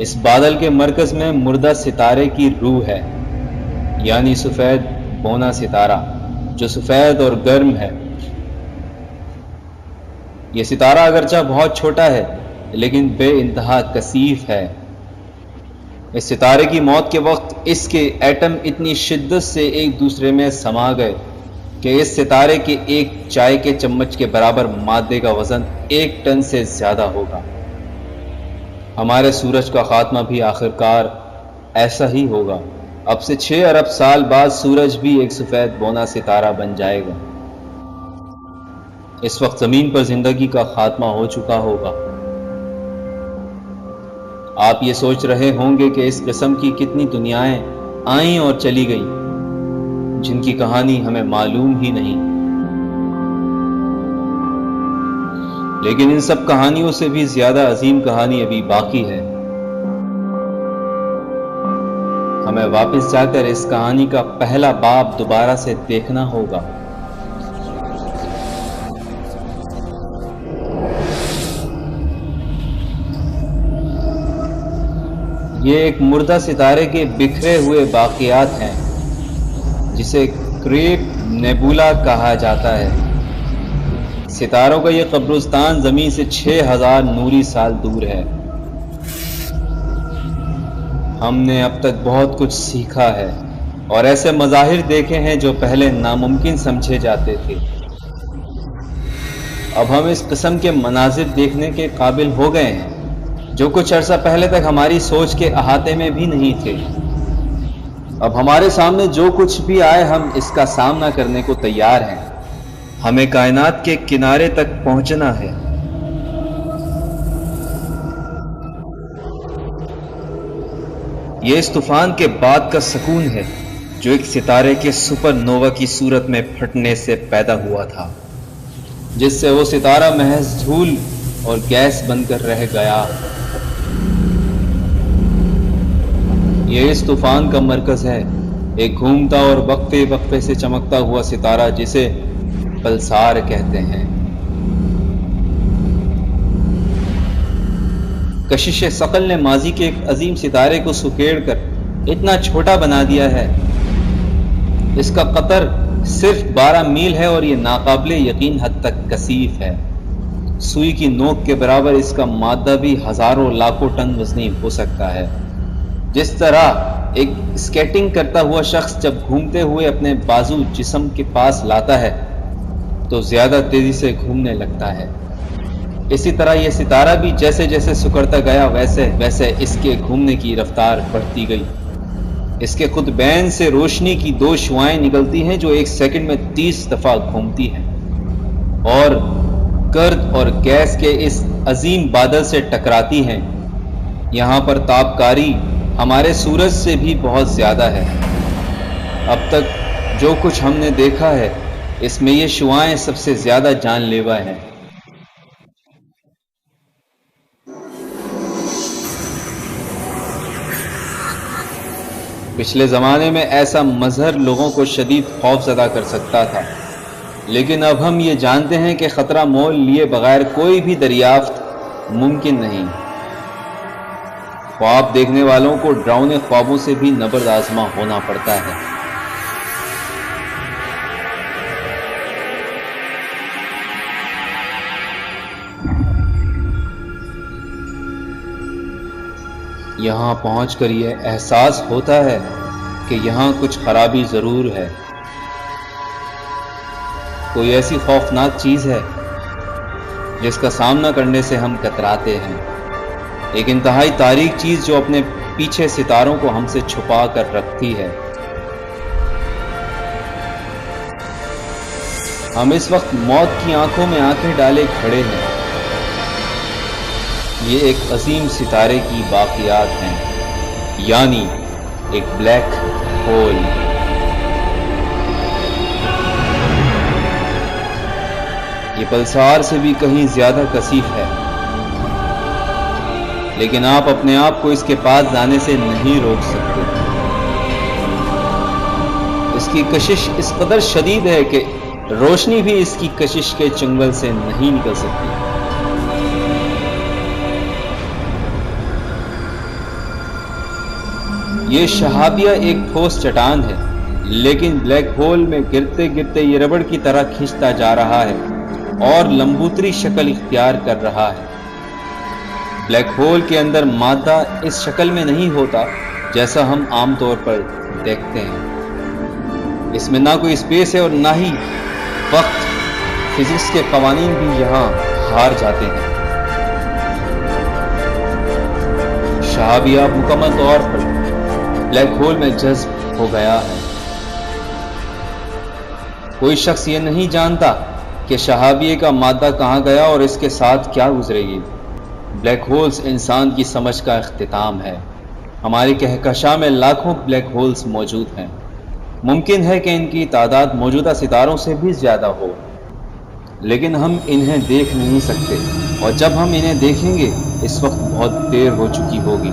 اس بادل کے مرکز میں مردہ ستارے کی روح ہے، یعنی سفید بونا ستارہ جو سفید اور گرم ہے۔ یہ ستارہ اگرچہ بہت چھوٹا ہے لیکن بے انتہا کثیف ہے۔ اس ستارے کی موت کے وقت اس کے ایٹم اتنی شدت سے ایک دوسرے میں سما گئے کہ اس ستارے کے ایک چائے کے چمچ کے برابر مادے کا وزن 1 ٹن سے زیادہ ہوگا۔ ہمارے سورج کا خاتمہ بھی آخرکار ایسا ہی ہوگا۔ اب سے 6 ارب سال بعد سورج بھی ایک سفید بونا ستارہ بن جائے گا۔ اس وقت زمین پر زندگی کا خاتمہ ہو چکا ہوگا۔ آپ یہ سوچ رہے ہوں گے کہ اس قسم کی کتنی دنیایں آئیں اور چلی گئیں جن کی کہانی ہمیں معلوم ہی نہیں، لیکن ان سب کہانیوں سے بھی زیادہ عظیم کہانی ابھی باقی ہے۔ ہمیں واپس جا کر اس کہانی کا پہلا باب دوبارہ سے دیکھنا ہوگا۔ یہ ایک مردہ ستارے کے بکھرے ہوئے باقیات ہیں جسے کریپ نیبولا کہا جاتا ہے۔ ستاروں کا یہ قبرستان زمین سے 6000 نوری سال دور ہے۔ ہم نے اب تک بہت کچھ سیکھا ہے اور ایسے مظاہر دیکھے ہیں جو پہلے ناممکن سمجھے جاتے تھے۔ اب ہم اس قسم کے مناظر دیکھنے کے قابل ہو گئے ہیں جو کچھ عرصہ پہلے تک ہماری سوچ کے احاطے میں بھی نہیں تھے۔ اب ہمارے سامنے جو کچھ بھی آئے ہم اس کا سامنا کرنے کو تیار ہیں۔ ہمیں کائنات کے کنارے تک پہنچنا ہے۔ یہ اس طوفان کے بعد کا سکون ہے جو ایک ستارے کے سپر نووا کی صورت میں پھٹنے سے پیدا ہوا تھا، جس سے وہ ستارہ محض دھول اور گیس بن کر رہ گیا۔ یہ اس طوفان کا مرکز ہے، ایک گھومتا اور وقفے وقفے سے چمکتا ہوا ستارہ جسے پلسار کہتے ہیں۔ کشش ثقل نے ماضی کے ایک عظیم ستارے کو سکیڑ کر اتنا چھوٹا بنا دیا ہے۔ اس کا قطر صرف 12 میل ہے اور یہ ناقابل یقین حد تک کثیف ہے۔ سوئی کی نوک کے برابر اس کا مادہ بھی ہزاروں لاکھوں ٹن وزنی ہو سکتا ہے۔ جس طرح ایک اسکیٹنگ کرتا ہوا شخص جب گھومتے ہوئے اپنے بازو جسم کے پاس لاتا ہے تو زیادہ تیزی سے گھومنے لگتا ہے، اسی طرح یہ ستارہ بھی جیسے جیسے سکڑتا گیا ویسے ویسے اس کے گھومنے کی رفتار بڑھتی گئی۔ اس کے قطبین سے روشنی کی 2 شعاعیں نکلتی ہیں جو ایک سیکنڈ میں 30 دفعہ گھومتی ہیں اور گرد اور گیس کے اس عظیم بادل سے ٹکراتی ہیں۔ یہاں پر تابکاری ہمارے سورج سے بھی بہت زیادہ ہے۔ اب تک جو کچھ ہم نے دیکھا ہے اس میں یہ شعاعیں سب سے زیادہ جان لیوا ہیں۔ پچھلے زمانے میں ایسا مظہر لوگوں کو شدید خوف زدہ کر سکتا تھا، لیکن اب ہم یہ جانتے ہیں کہ خطرہ مول لیے بغیر کوئی بھی دریافت ممکن نہیں۔ خواب دیکھنے والوں کو ڈراؤنے خوابوں سے بھی نبرد آزما ہونا پڑتا ہے۔ یہاں پہنچ کر یہ احساس ہوتا ہے کہ یہاں کچھ خرابی ضرور ہے۔ کوئی ایسی خوفناک چیز ہے جس کا سامنا کرنے سے ہم کتراتے ہیں، ایک انتہائی تاریک چیز جو اپنے پیچھے ستاروں کو ہم سے چھپا کر رکھتی ہے۔ ہم اس وقت موت کی آنکھوں میں آنکھیں ڈالے کھڑے ہیں۔ یہ ایک عظیم ستارے کی باقیات ہیں، یعنی ایک بلیک ہول۔ یہ پلسار سے بھی کہیں زیادہ کثیف ہے، لیکن آپ اپنے آپ کو اس کے پاس جانے سے نہیں روک سکتے۔ اس کی کشش اس قدر شدید ہے کہ روشنی بھی اس کی کشش کے چنگل سے نہیں نکل سکتی۔ یہ شہابیہ ایک ٹھوس چٹان ہے، لیکن بلیک ہول میں گرتے گرتے یہ ربڑ کی طرح کھنچتا جا رہا ہے اور لمبوتری شکل اختیار کر رہا ہے۔ بلیک ہول کے اندر مادہ اس شکل میں نہیں ہوتا جیسا ہم عام طور پر دیکھتے ہیں۔ اس میں نہ کوئی اسپیس ہے اور نہ ہی وقت۔ فزکس کے قوانین بھی یہاں ہار جاتے ہیں۔ شہابیہ مکمل طور پر بلیک ہول میں جذب ہو گیا ہے۔ کوئی شخص یہ نہیں جانتا کہ شہابیہ کا مادہ کہاں گیا اور اس کے ساتھ کیا گزرے گی۔ بلیک ہولز انسان کی سمجھ کا اختتام ہے۔ ہماری کہکشاں میں لاکھوں بلیک ہولز موجود ہیں۔ ممکن ہے کہ ان کی تعداد موجودہ ستاروں سے بھی زیادہ ہو، لیکن ہم انہیں دیکھ نہیں سکتے، اور جب ہم انہیں دیکھیں گے اس وقت بہت دیر ہو چکی ہوگی۔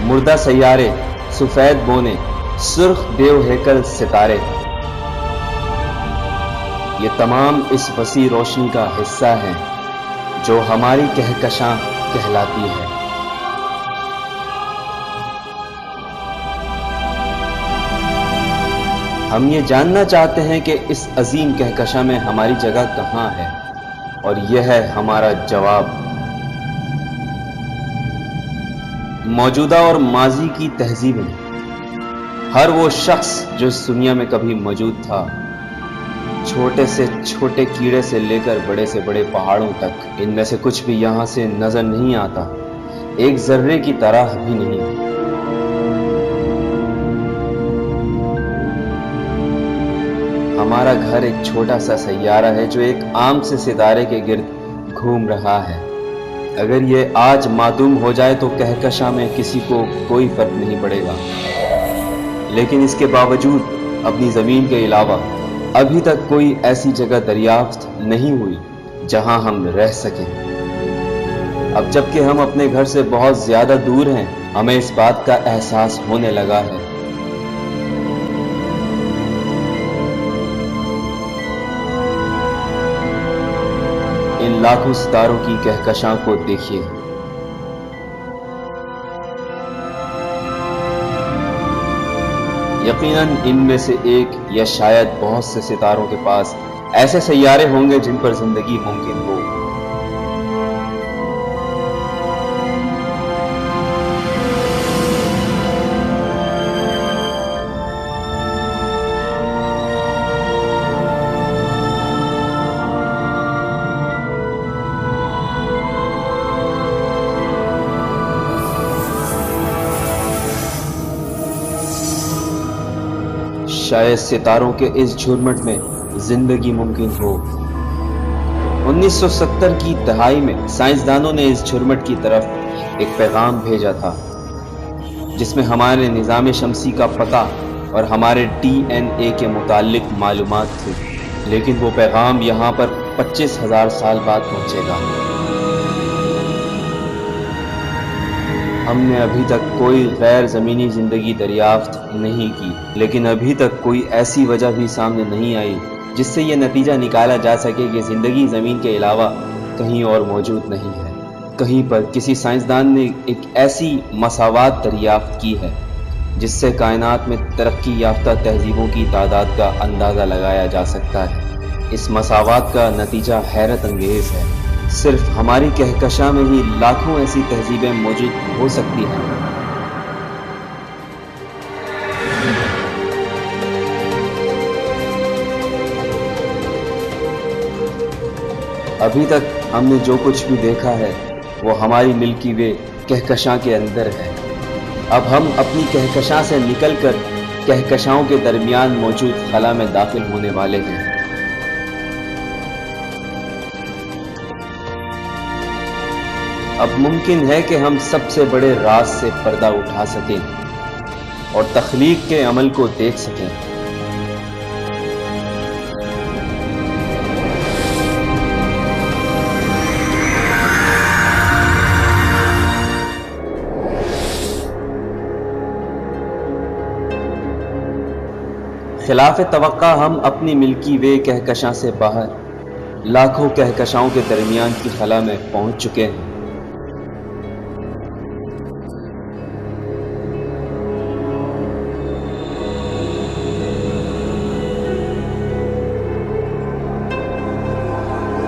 مردہ سیارے، سفید بونے، سرخ دیو ہیکل ستارے، یہ تمام اس وسیع روشنی کا حصہ ہیں جو ہماری کہکشاں کہلاتی ہے۔ ہم یہ جاننا چاہتے ہیں کہ اس عظیم کہکشاں میں ہماری جگہ کہاں ہے، اور یہ ہے ہمارا جواب۔ موجودہ اور ماضی کی تہذیبیں، ہر وہ شخص جو اس دنیا میں کبھی موجود تھا، چھوٹے سے چھوٹے کیڑے سے لے کر بڑے سے بڑے پہاڑوں تک، ان میں سے کچھ بھی یہاں سے نظر نہیں آتا، ایک ذرے کی طرح بھی نہیں۔ ہمارا گھر ایک چھوٹا سا سیارہ ہے جو ایک عام سے ستارے کے گرد گھوم رہا ہے۔ اگر یہ آج معدوم ہو جائے تو کہکشاں میں کسی کو کوئی فرق نہیں پڑے گا، لیکن اس کے باوجود اپنی زمین کے علاوہ ابھی تک کوئی ایسی جگہ دریافت نہیں ہوئی جہاں ہم رہ سکیں۔ اب جب کہ ہم اپنے گھر سے بہت زیادہ دور ہیں، ہمیں اس بات کا احساس ہونے لگا ہے۔ ان لاکھوں ستاروں کی کہکشاں کو دیکھیے۔ یقیناً ان میں سے ایک یا شاید بہت سے ستاروں کے پاس ایسے سیارے ہوں گے جن پر زندگی ممکن ہو۔ شاید ستاروں کے اس جھرمٹ میں زندگی ممکن ہو۔ 1970 کی دہائی میں سائنسدانوں نے اس جھرمٹ کی طرف ایک پیغام بھیجا تھا جس میں ہمارے نظام شمسی کا پتہ اور ہمارے ڈی این اے کے متعلق معلومات تھی، لیکن وہ پیغام یہاں پر 25,000 سال بعد پہنچے گا۔ ہم نے ابھی تک کوئی غیر زمینی زندگی دریافت نہیں کی، لیکن ابھی تک کوئی ایسی وجہ بھی سامنے نہیں آئی جس سے یہ نتیجہ نکالا جا سکے کہ زندگی زمین کے علاوہ کہیں اور موجود نہیں ہے۔ کہیں پر کسی سائنسدان نے ایک ایسی مساوات دریافت کی ہے جس سے کائنات میں ترقی یافتہ تہذیبوں کی تعداد کا اندازہ لگایا جا سکتا ہے۔ اس مساوات کا نتیجہ حیرت انگیز ہے۔ صرف ہماری کہکشاں میں ہی لاکھوں ایسی تہذیبیں موجود ہو سکتی ہیں۔ ابھی تک ہم نے جو کچھ بھی دیکھا ہے وہ ہماری ملکی وے کہکشاں کے اندر ہے۔ اب ہم اپنی کہکشاں سے نکل کر کہکشاؤں کے درمیان موجود خلا میں داخل ہونے والے ہیں۔ اب ممکن ہے کہ ہم سب سے بڑے راز سے پردہ اٹھا سکیں اور تخلیق کے عمل کو دیکھ سکیں۔ خلاف توقع ہم اپنی ملکی وے کہکشاں سے باہر لاکھوں کہکشاؤں کے درمیان کی خلا میں پہنچ چکے ہیں۔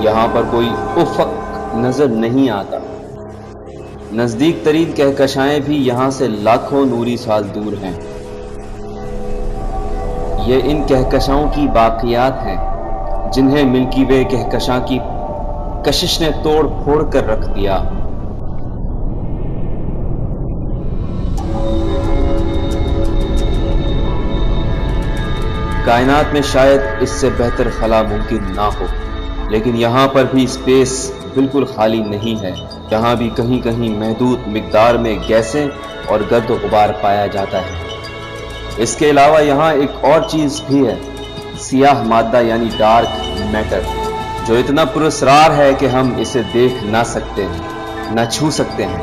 یہاں پر کوئی افق نظر نہیں آتا۔ نزدیک ترین کہکشائیں بھی یہاں سے لاکھوں نوری سال دور ہیں۔ یہ ان کہکشاؤں کی باقیات ہیں جنہیں ملکی وے کہکشاں کی کشش نے توڑ پھوڑ کر رکھ دیا۔ کائنات میں شاید اس سے بہتر خلا ممکن نہ ہو، لیکن یہاں پر بھی اسپیس بالکل خالی نہیں ہے۔ یہاں بھی کہیں کہیں محدود مقدار میں گیسیں اور گرد و غبار پایا جاتا ہے۔ اس کے علاوہ یہاں ایک اور چیز بھی ہے، سیاہ مادہ یعنی ڈارک میٹر، جو اتنا پراسرار ہے کہ ہم اسے دیکھ نہ سکتے ہیں، نہ چھو سکتے ہیں،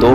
2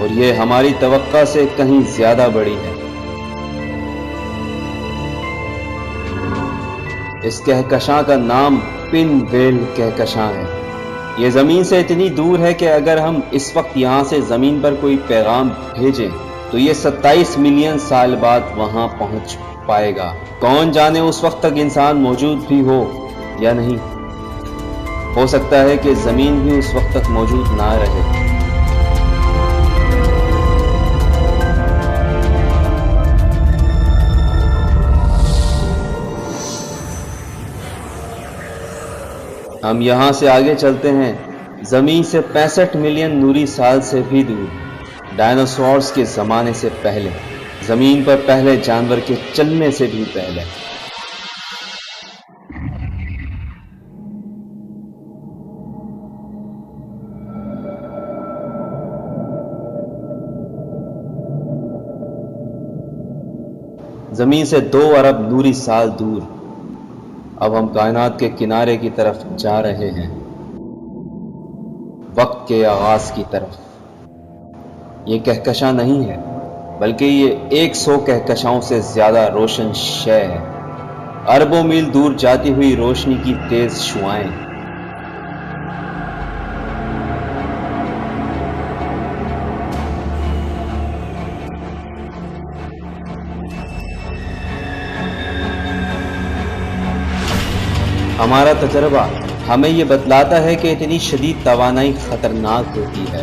اور یہ ہماری توقع سے کہیں زیادہ بڑی ہے۔ اس کہکشاں کا نام پن ویل کہکشاں ہے۔ یہ زمین سے اتنی دور ہے کہ اگر ہم اس وقت یہاں سے زمین پر کوئی پیغام بھیجیں تو یہ 27 ملین سال بعد وہاں پہنچ پائے گا۔ کون جانے اس وقت تک انسان موجود بھی ہو یا نہیں۔ ہو سکتا ہے کہ زمین بھی اس وقت تک موجود نہ رہے۔ ہم یہاں سے آگے چلتے ہیں زمین سے 65 ملین نوری سال سے بھی دور، ڈائناسورز کے زمانے سے پہلے، زمین پر پہلے جانور کے چلنے سے بھی پہلے۔ زمین سے 2 ارب نوری سال دور اب ہم کائنات کے کنارے کی طرف جا رہے ہیں، وقت کے آغاز کی طرف۔ یہ کہکشاں نہیں ہے بلکہ یہ 100 کہکشاؤں سے زیادہ روشن شے ہے، اربوں میل دور جاتی ہوئی روشنی کی تیز شعائیں۔ ہمارا تجربہ ہمیں یہ بتلاتا ہے کہ اتنی شدید توانائی خطرناک ہوتی ہے۔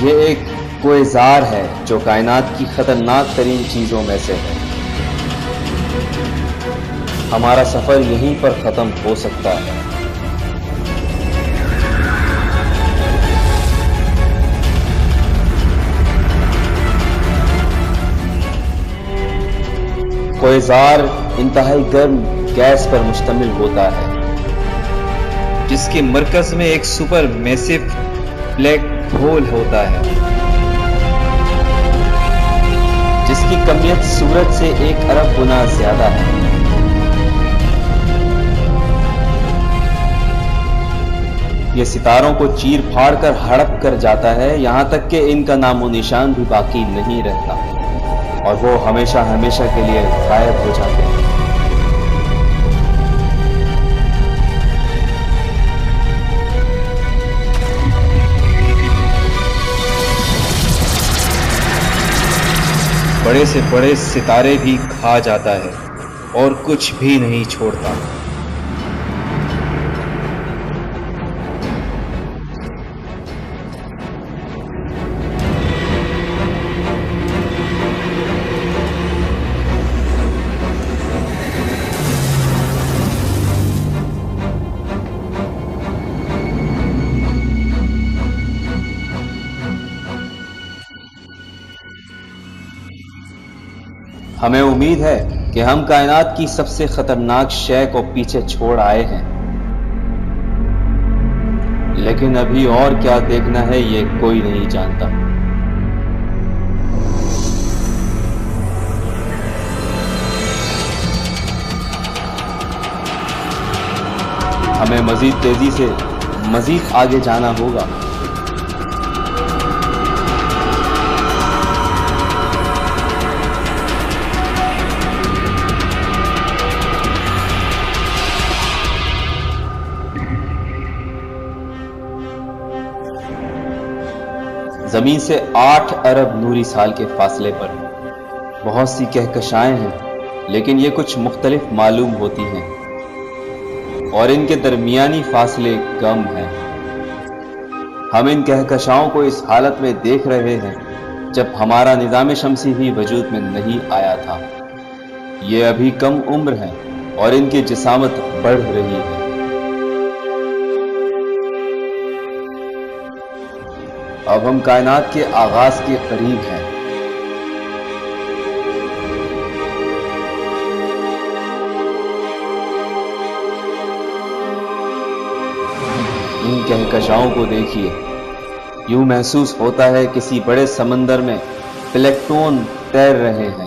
یہ ایک کوئزار ہے جو کائنات کی خطرناک ترین چیزوں میں سے ہے۔ ہمارا سفر یہیں پر ختم ہو سکتا ہے۔ کوئزار انتہائی گرم گیس پر مشتمل ہوتا ہے جس کے مرکز میں ایک سپر میسو بلیک ہول ہوتا ہے جس کی کمیت سورج سے 1 ارب گنا زیادہ ہے۔ یہ ستاروں کو چیر پھاڑ کر ہڑپ کر جاتا ہے، یہاں تک کہ ان کا نام و نشان بھی باقی نہیں رہتا اور وہ ہمیشہ ہمیشہ کے لیے غائب ہو جاتے ہیں۔ بڑے سے بڑے ستارے بھی کھا جاتا ہے اور کچھ بھی نہیں چھوڑتا۔ ہمیں امید ہے کہ ہم کائنات کی سب سے خطرناک شے کو پیچھے چھوڑ آئے ہیں، لیکن ابھی اور کیا دیکھنا ہے یہ کوئی نہیں جانتا۔ ہمیں مزید تیزی سے مزید آگے جانا ہوگا۔ زمین سے 8 ارب نوری سال کے فاصلے پر بہت سی کہکشائیں ہیں، لیکن یہ کچھ مختلف معلوم ہوتی ہیں اور ان کے درمیانی فاصلے کم ہیں۔ ہم ان کہکشاؤں کو اس حالت میں دیکھ رہے ہیں جب ہمارا نظام شمسی بھی وجود میں نہیں آیا تھا۔ یہ ابھی کم عمر ہیں اور ان کی جسامت بڑھ رہی ہے۔ اب ہم کائنات کے آغاز کے قریب ہیں۔ ان کہکشاؤں کو دیکھیے، یوں محسوس ہوتا ہے کسی بڑے سمندر میں پلیکٹون تیر رہے ہیں۔